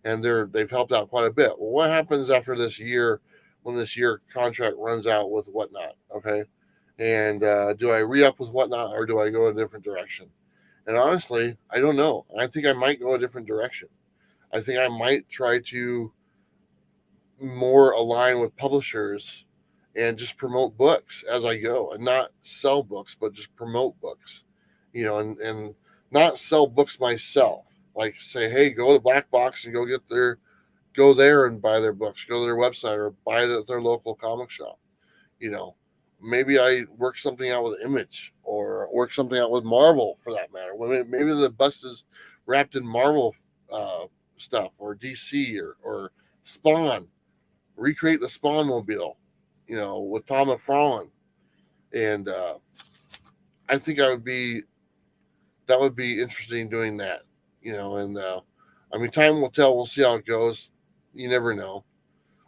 and they've helped out quite a bit. Well, what happens after this year when this year contract runs out with Whatnot. Okay. And do I re up with Whatnot or do I go a different direction? And honestly, I don't know. I think I might go a different direction. I think I might try to more align with publishers and just promote books as I go and not sell books, but just promote books, and not sell books myself. Like say, hey, go to Blackbox and go there and buy their books, go to their website or buy it at their local comic shop. You know, maybe I work something out with Image or work something out with Marvel for that matter. Maybe the bus is wrapped in Marvel uh, stuff or DC or Spawn. Recreate the Spawn mobile, with Tom McFarlane, and I think that would be interesting doing that, and I mean, time will tell. We'll see how it goes. You never know.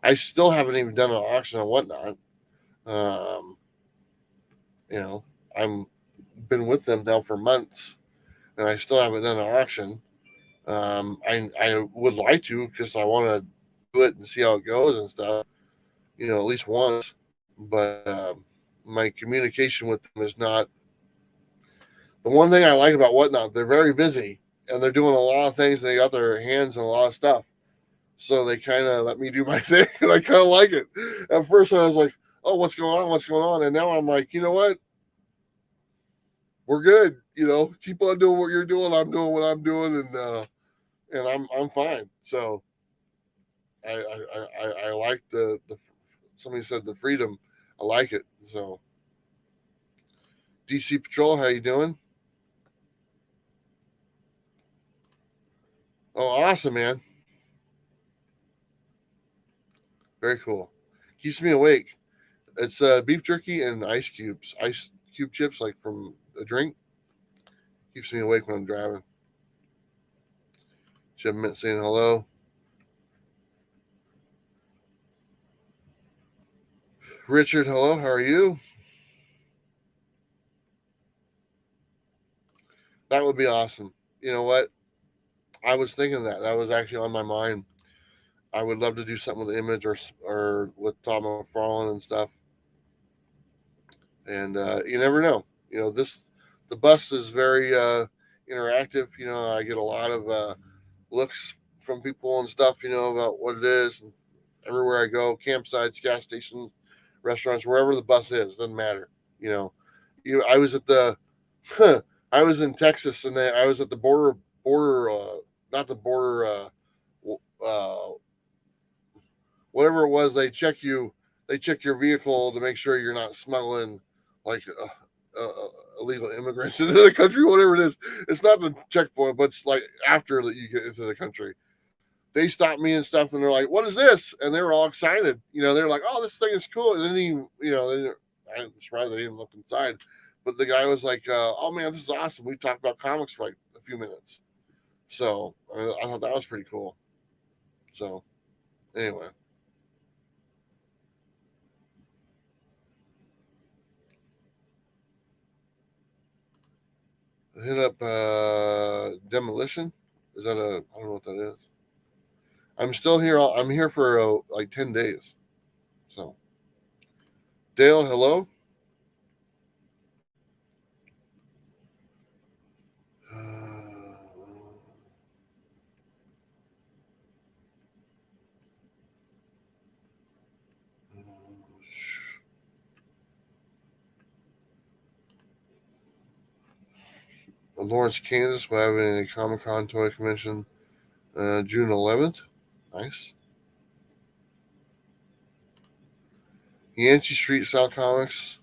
I still haven't even done an auction or Whatnot. Um, you know, I'm been with them now for months, and I still haven't done an auction. I would like to because I want to do it and see how it goes and stuff. At least once. But my communication with them is not the one thing I like about Whatnot. They're very busy and they're doing a lot of things. They got their hands in a lot of stuff, so they kind of let me do my thing, and I kind of like it. At first, I was like, "Oh, what's going on? What's going on?" And now I'm like, you know what? We're good. Keep on doing what you're doing. I'm doing what I'm doing, and I'm fine. So I like the somebody said the freedom. I like it. So DC Patrol, how you doing? Oh, awesome, man. Very cool. Keeps me awake. It's beef jerky and ice cubes. Ice cube chips, like from a drink. Keeps me awake when I'm driving. Jim Mint saying hello. Richard, hello. How are you? That would be awesome. You know what? I was thinking that. That was actually on my mind. I would love to do something with Image or with Tom McFarlane and stuff. And you never know. The bus is very interactive. I get a lot of looks from people and stuff. About what it is. And everywhere I go, campsites, gas stations, restaurants, wherever the bus is, doesn't matter. You know, I was at the, I was in Texas, and I was at the not the border, uh, whatever it was. They check your vehicle to make sure you're not smuggling like illegal immigrants into the country, whatever it is. It's not the checkpoint, but it's like after that you get into the country. They stopped me and stuff, and they're like, "What is this?" And they were all excited. They're like, "Oh, this thing is cool." And then I'm surprised they didn't look inside. But the guy was like, "Oh man, this is awesome. We talked about comics for like a few minutes." So I thought that was pretty cool. So anyway, hit up Demolition. Is that I don't know what that is. I'm still here. I'm here for like 10 days. So Dale, hello. Uh, Lawrence, Kansas. We're having a Comic Con toy convention June 11th. Nice. Yancey Street South Comics.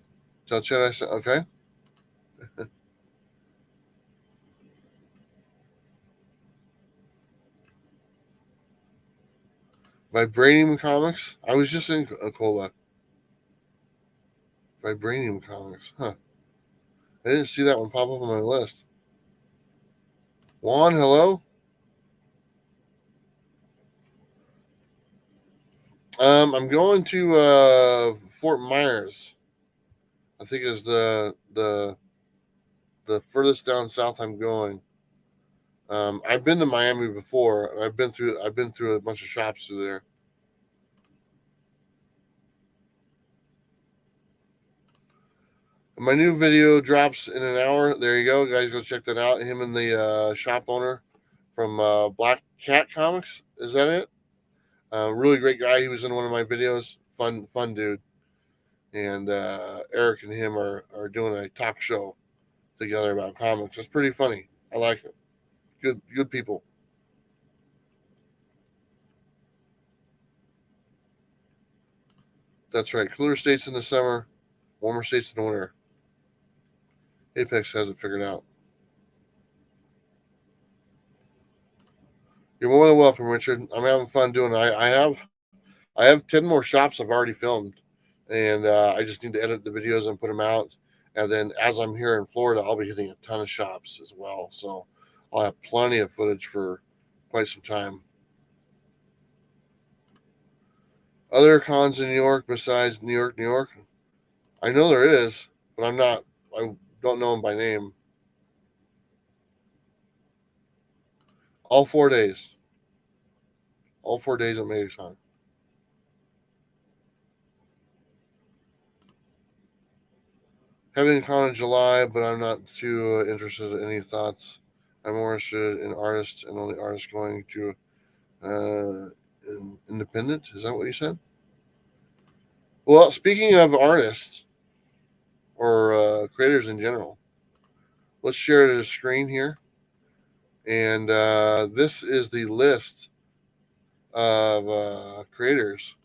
Tell Chad I said, okay. Vibranium Comics. I was just in Cola. Vibranium Comics. Huh. I didn't see that one pop up on my list. Juan, hello. I'm going to Fort Myers. I think is the furthest down south I'm going. I've been to Miami before. I've been through a bunch of shops through there. My new video drops in an hour. There you go, guys. Go check that out. Him and the shop owner from Black Cat Comics. Is that it? Really great guy. He was in one of my videos. Fun dude. And Eric and him are doing a talk show together about comics. It's pretty funny. I like it. Good people. That's right. Cooler states in the summer, warmer states in the winter. Apex has it figured out. You're more than welcome, Richard. I'm having fun doing it. I have 10 more shops I've already filmed, and I just need to edit the videos and put them out. And then as I'm here in Florida, I'll be hitting a ton of shops as well. So I'll have plenty of footage for quite some time. Other cons in New York besides New York, New York? I know there is, but I don't know them by name. All 4 days. All 4 days at Megacon. Having a con in July, but I'm not too interested in any thoughts. I'm more interested in artists and only artists going to independent. Is that what you said? Well, speaking of artists or creators in general, let's share the screen here. And this is the list of creators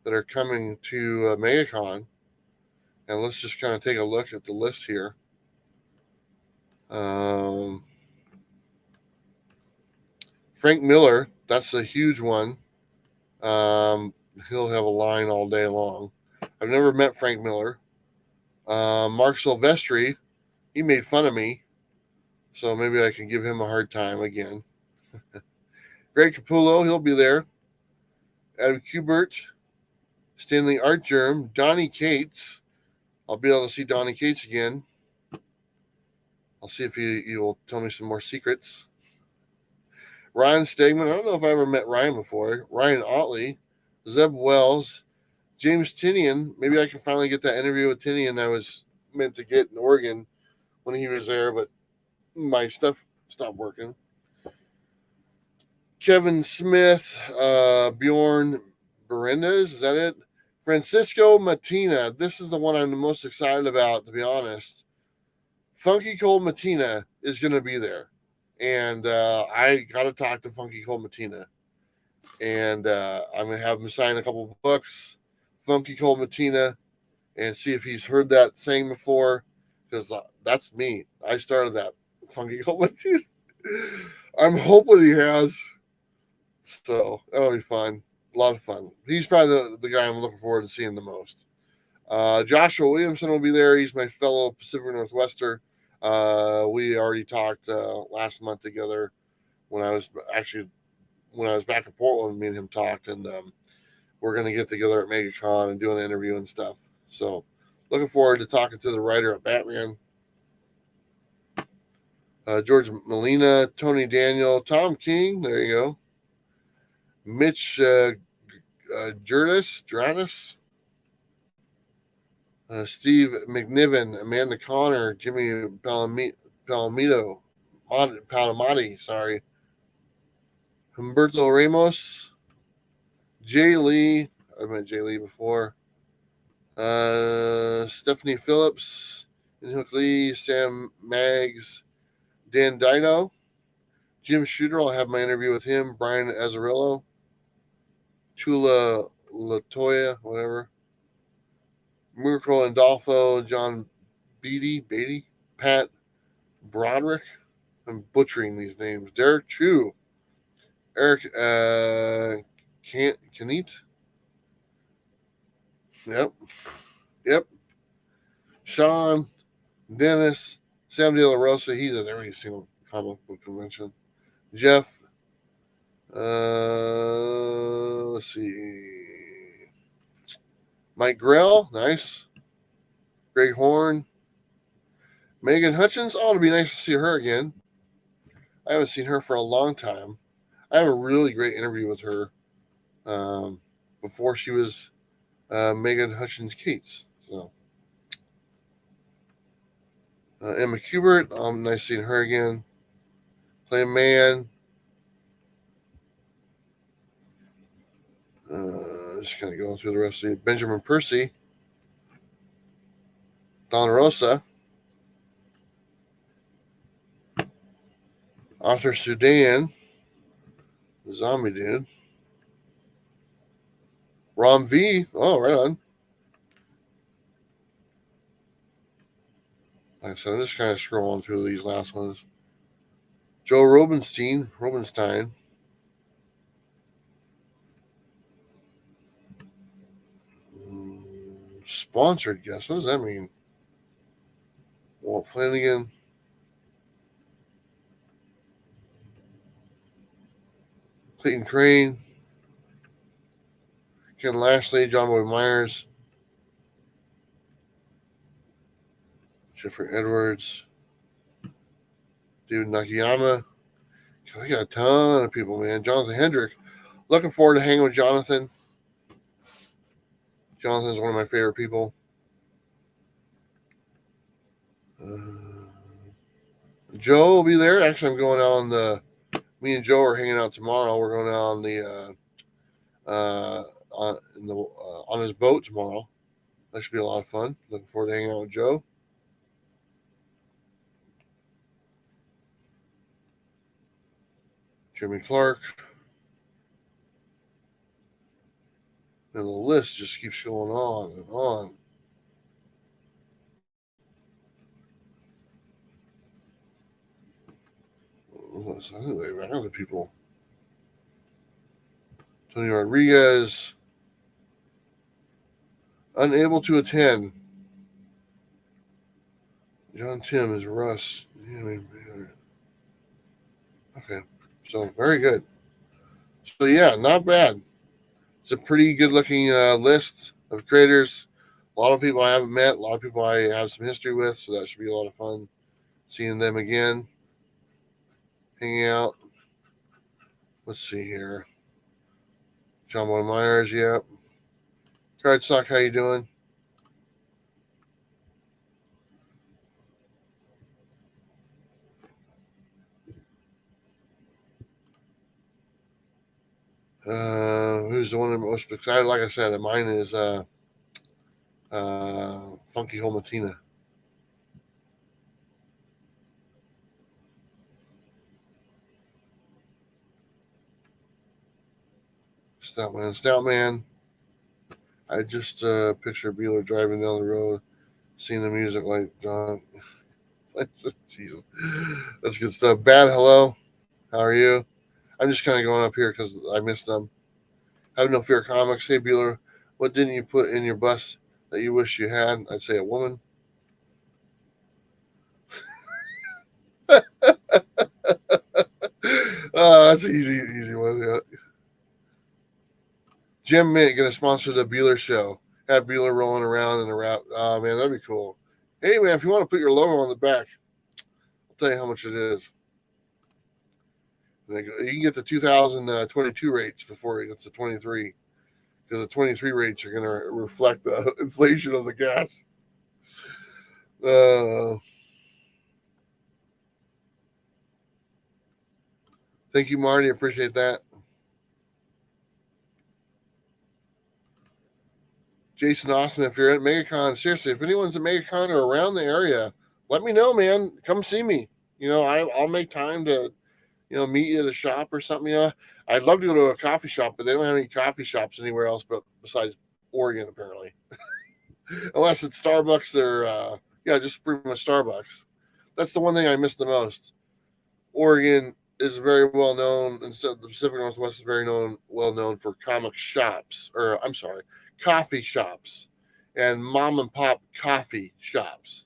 that are coming to Megacon. And let's just kind of take a look at the list here. Frank Miller, that's a huge one. He'll have a line all day long. I've never met Frank Miller. Mark Silvestri, he made fun of me, so maybe I can give him a hard time again. Greg Capullo, he'll be there. Adam Kubert, Stanley Artgerm, Donnie Cates. I'll be able to see Donnie Cates again. I'll see if he will tell me some more secrets. Ryan Stegman, I don't know if I ever met Ryan before. Ryan Otley, Zeb Wells, James Tinian. Maybe I can finally get that interview with Tinian I was meant to get in Oregon when he was there, but my stuff stopped working. Kevin Smith, Bjorn Berendez, is that it? Francisco Matina. This is the one I'm the most excited about, to be honest. Funky Cold Matina is going to be there. And I got to talk to Funky Cold Matina. And I'm going to have him sign a couple books, Funky Cold Matina, and see if he's heard that saying before, because that's me. I started that, Funky Cold Matina. I'm hoping he has. So that'll be fun. A lot of fun. He's probably the guy I'm looking forward to seeing the most. Joshua Williamson will be there. He's my fellow Pacific Northwester. We already talked last month together when I was back in Portland. Me and him talked, and we're going to get together at MegaCon and do an interview and stuff. So looking forward to talking to the writer of Batman. George Molina, Tony Daniel, Tom King. There you go. Mitch Jurdis, Steve McNiven, Amanda Connor, Jimmy Palomati, sorry. Humberto Ramos, Jay Lee. I've met Jay Lee before. Stephanie Phillips, Inhook Lee, Sam Maggs, Dan Dido, Jim Shooter. I'll have my interview with him. Brian Azarillo, Tula Latoya, whatever. Miracle Andolfo, John Beatty, Pat Broderick. I'm butchering these names. Derek Chu, Eric Kneet. Yep. Sean, Dennis, Sam De La Rosa. He's at every single comic book convention. Jeff. Let's see. Mike Grell, nice. Greg Horn. Megan Hutchins. Oh, it'd be nice to see her again. I haven't seen her for a long time. I have a really great interview with her before she was Megan Hutchins Cates. So Emma Kubert, nice seeing her again. Play Man. Just kind of going through the rest of the Benjamin Percy. Don Rosa. Arthur Sudan. The zombie dude. Rom V. Oh, right on. Like I said, I'm just kind of scrolling through these last ones. Joe Robenstein. Sponsored guest. What does that mean? Walt Flanagan. Clayton Crane. Ken Lashley. John Boy Myers. Jeffrey Edwards. David Nakayama. We got a ton of people, man. Jonathan Hendrick. Looking forward to hanging with Jonathan. Jonathan's one of my favorite people. Joe will be there. Actually, I'm going out on the. Me and Joe are hanging out tomorrow. We're going out on the on his boat tomorrow. That should be a lot of fun. Looking forward to hanging out with Joe. Jimmy Clark. And the list just keeps going on and on. I think they ran other people. Tony Rodriguez. Unable to attend. John Tim is Russ. Okay. So very good. So yeah, not bad. It's a pretty good looking list of creators. A lot of people I haven't met, a lot of people I have some history with, so that should be a lot of fun seeing them again, hanging out. Let's see here. John Boy Myers, yep. Cardstock, how you doing? Who's the one I'm most excited? Like I said, mine is Funky Homatina. Stoutman. I just picture Bueller driving down the road, seeing the music like John. Jesus. That's good stuff. Bad hello. How are you? I'm just kind of going up here because I missed them. Have no fear comics. Hey Bueller, what didn't you put in your bus that you wish you had? I'd say a woman. That's an easy one. Yeah. Jim Mint gonna sponsor the Bueller show. Have Bueller rolling around in the wrap. Oh man, that'd be cool. Hey man, if you want to put your logo on the back, I'll tell you how much it is. You can get the 2022 rates before it gets to 23, because the 23 rates are going to reflect the inflation of the gas. Thank you, Marty. Appreciate that. Jason Austin, if you're at Megacon, seriously, if anyone's at Megacon or around the area, let me know, man. Come see me. I'll make time to, meet you at a shop or something. I'd love to go to a coffee shop, but they don't have any coffee shops anywhere else but besides Oregon, apparently. Unless it's Starbucks or, just pretty much Starbucks. That's the one thing I miss the most. Oregon is very well known, and so the Pacific Northwest is well known for comic shops, or I'm sorry, coffee shops, and mom and pop coffee shops.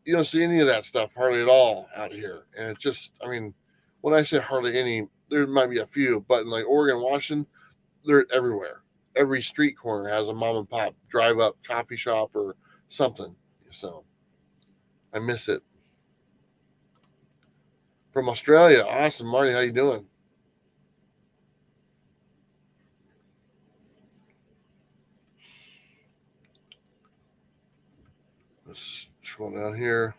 You don't see any of that stuff hardly at all out here, and it's just, I mean, when I say hardly any, there might be a few, but in like Oregon, Washington, they're everywhere. Every street corner has a mom and pop drive up coffee shop or something. So I miss it. From Australia, awesome, Marty. How you doing? Let's scroll down here.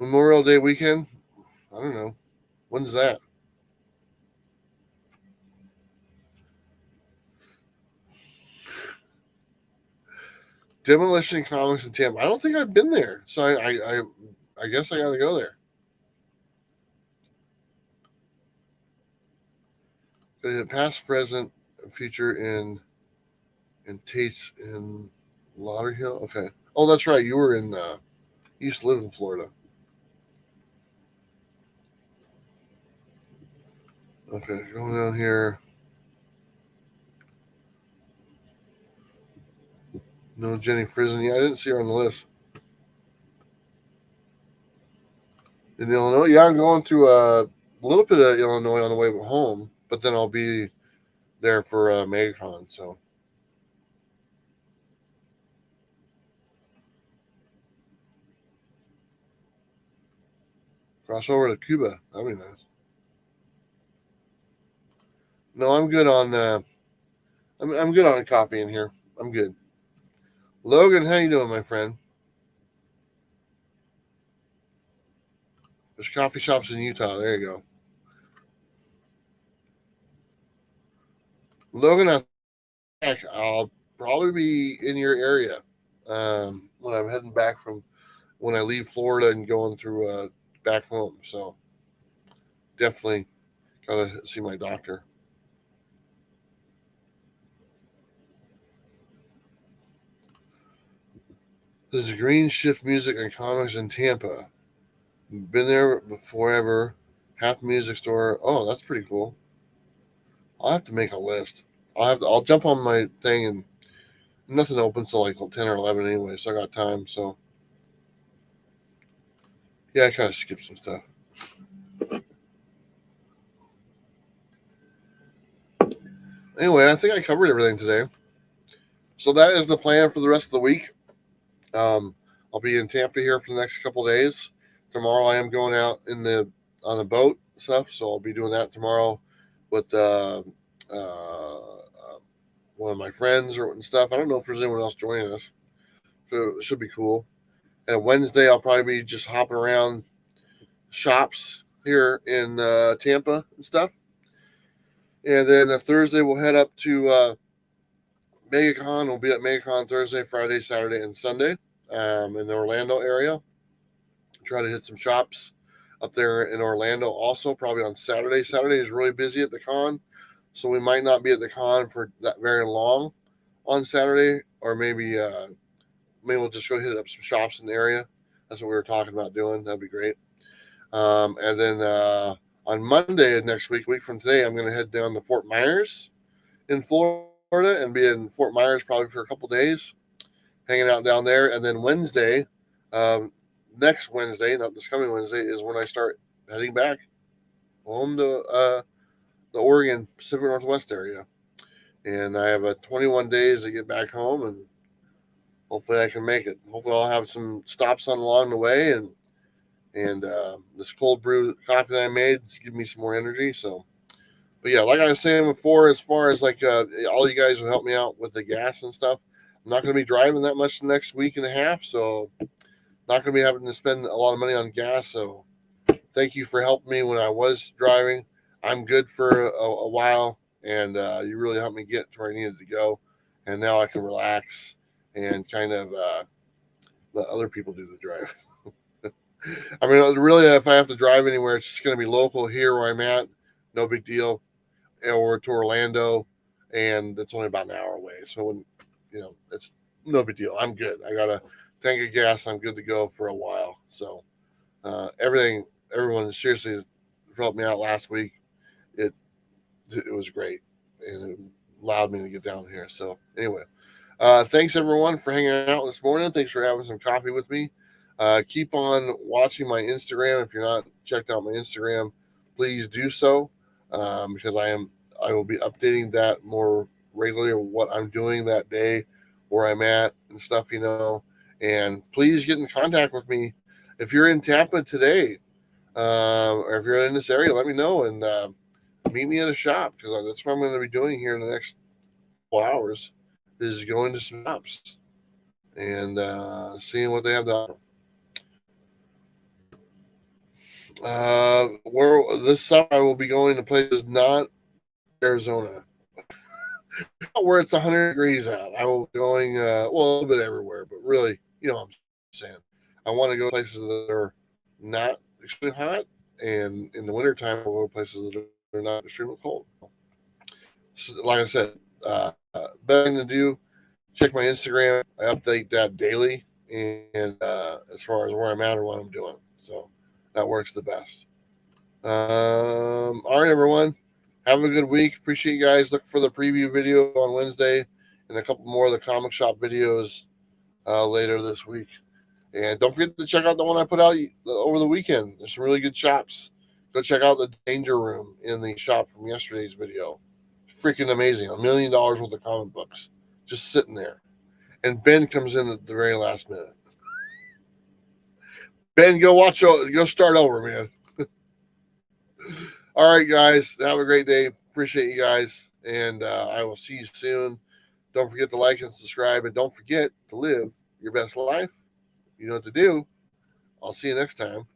Memorial Day weekend. I don't know. When's that? Demolition Comics in Tampa. I don't think I've been there, so I guess I got to go there. Past, present, future in Tate's in Lauderhill. Okay. Oh, that's right. You were in. You used to live in Florida. Okay, going down here. No Jenny Frison. Yeah, I didn't see her on the list. In Illinois, yeah, I'm going to a little bit of Illinois on the way home, but then I'll be there for Megacon. So cross over to Cuba. That'd be nice. No, I'm good on. I'm good on coffee in here. I'm good. Logan, how you doing, my friend? There's coffee shops in Utah. There you go. Logan, I'll probably be in your area when I'm heading back from when I leave Florida and going through back home. So definitely gotta see my doctor. There's Green Shift Music and Comics in Tampa. Been there before ever. Half music store. Oh, that's pretty cool. I'll have to make a list. I'll jump on my thing and nothing opens till like 10 or 11 anyway, so I got time. So yeah, I kind of skipped some stuff. Anyway, I think I covered everything today. So that is the plan for the rest of the week. Um, I'll be in Tampa here for the next couple of days. Tomorrow I am going out in the on a boat stuff, so I'll be doing that tomorrow with one of my friends or and stuff. I don't know if there's anyone else joining us, so it should be cool. And Wednesday I'll probably be just hopping around shops here in Tampa and stuff. And then Thursday we'll head up to Megacon. We'll be at Megacon Thursday, Friday, Saturday, and Sunday in the Orlando area. Try to hit some shops up there in Orlando also, probably on Saturday. Saturday is really busy at the con, so we might not be at the con for that very long on Saturday, or maybe we'll just go hit up some shops in the area. That's what we were talking about doing. That'd be great. And then on Monday of next week, week from today, I'm going to head down to Fort Myers in Florida and be in Fort Myers probably for a couple days, hanging out down there. And then Wednesday, um, next Wednesday, not this coming Wednesday, is when I start heading back home to the Oregon Pacific Northwest area. And I have 21 days to get back home, and hopefully I can make it. Hopefully I'll have some stops on along the way, and this cold brew coffee that I made give me some more energy. So, but yeah, like I was saying before, as far as like all you guys will help me out with the gas and stuff. I'm not going to be driving that much the next week and a half, so not going to be having to spend a lot of money on gas. So thank you for helping me when I was driving. I'm good for a while, and you really helped me get to where I needed to go. And now I can relax and kind of let other people do the drive. I mean, really, if I have to drive anywhere, it's just going to be local here where I'm at. No big deal. Or to Orlando, and it's only about an hour away. So, it's no big deal. I'm good. I got a tank of gas. I'm good to go for a while. So, everyone seriously helped me out last week. It it was great, and it allowed me to get down here. So, anyway, thanks everyone for hanging out this morning. Thanks for having some coffee with me. Keep on watching my Instagram. If you're not checked out my Instagram, please do so because I will be updating that more regularly of what I'm doing that day, where I'm at and stuff. And please get in contact with me if you're in Tampa today, or if you're in this area. Let me know and meet me at a shop because that's what I'm going to be doing here in the next couple hours. Is going to some shops and seeing what they have to offer. Where this summer I will be going to places not Arizona, where it's 100 degrees out. I will be going a little bit everywhere, but really, what I'm saying. I want to go places that are not extremely hot, and in the wintertime, I'll go places that are not extremely cold. So, like I said, best thing to do, check my Instagram. I update that daily, and as far as where I'm at or what I'm doing, so that works the best. All right, everyone. Have a good week. Appreciate you guys. Look for the preview video on Wednesday and a couple more of the comic shop videos later this week. And don't forget to check out the one I put out over the weekend. There's some really good shops. Go check out the Danger Room in the shop from yesterday's video. Freaking amazing. $1 million worth of comic books just sitting there. And Ben comes in at the very last minute. Ben, go start over, man. All right, guys. Have a great day. Appreciate you guys. And I will see you soon. Don't forget to like and subscribe. And don't forget to live your best life. You know what to do. I'll see you next time.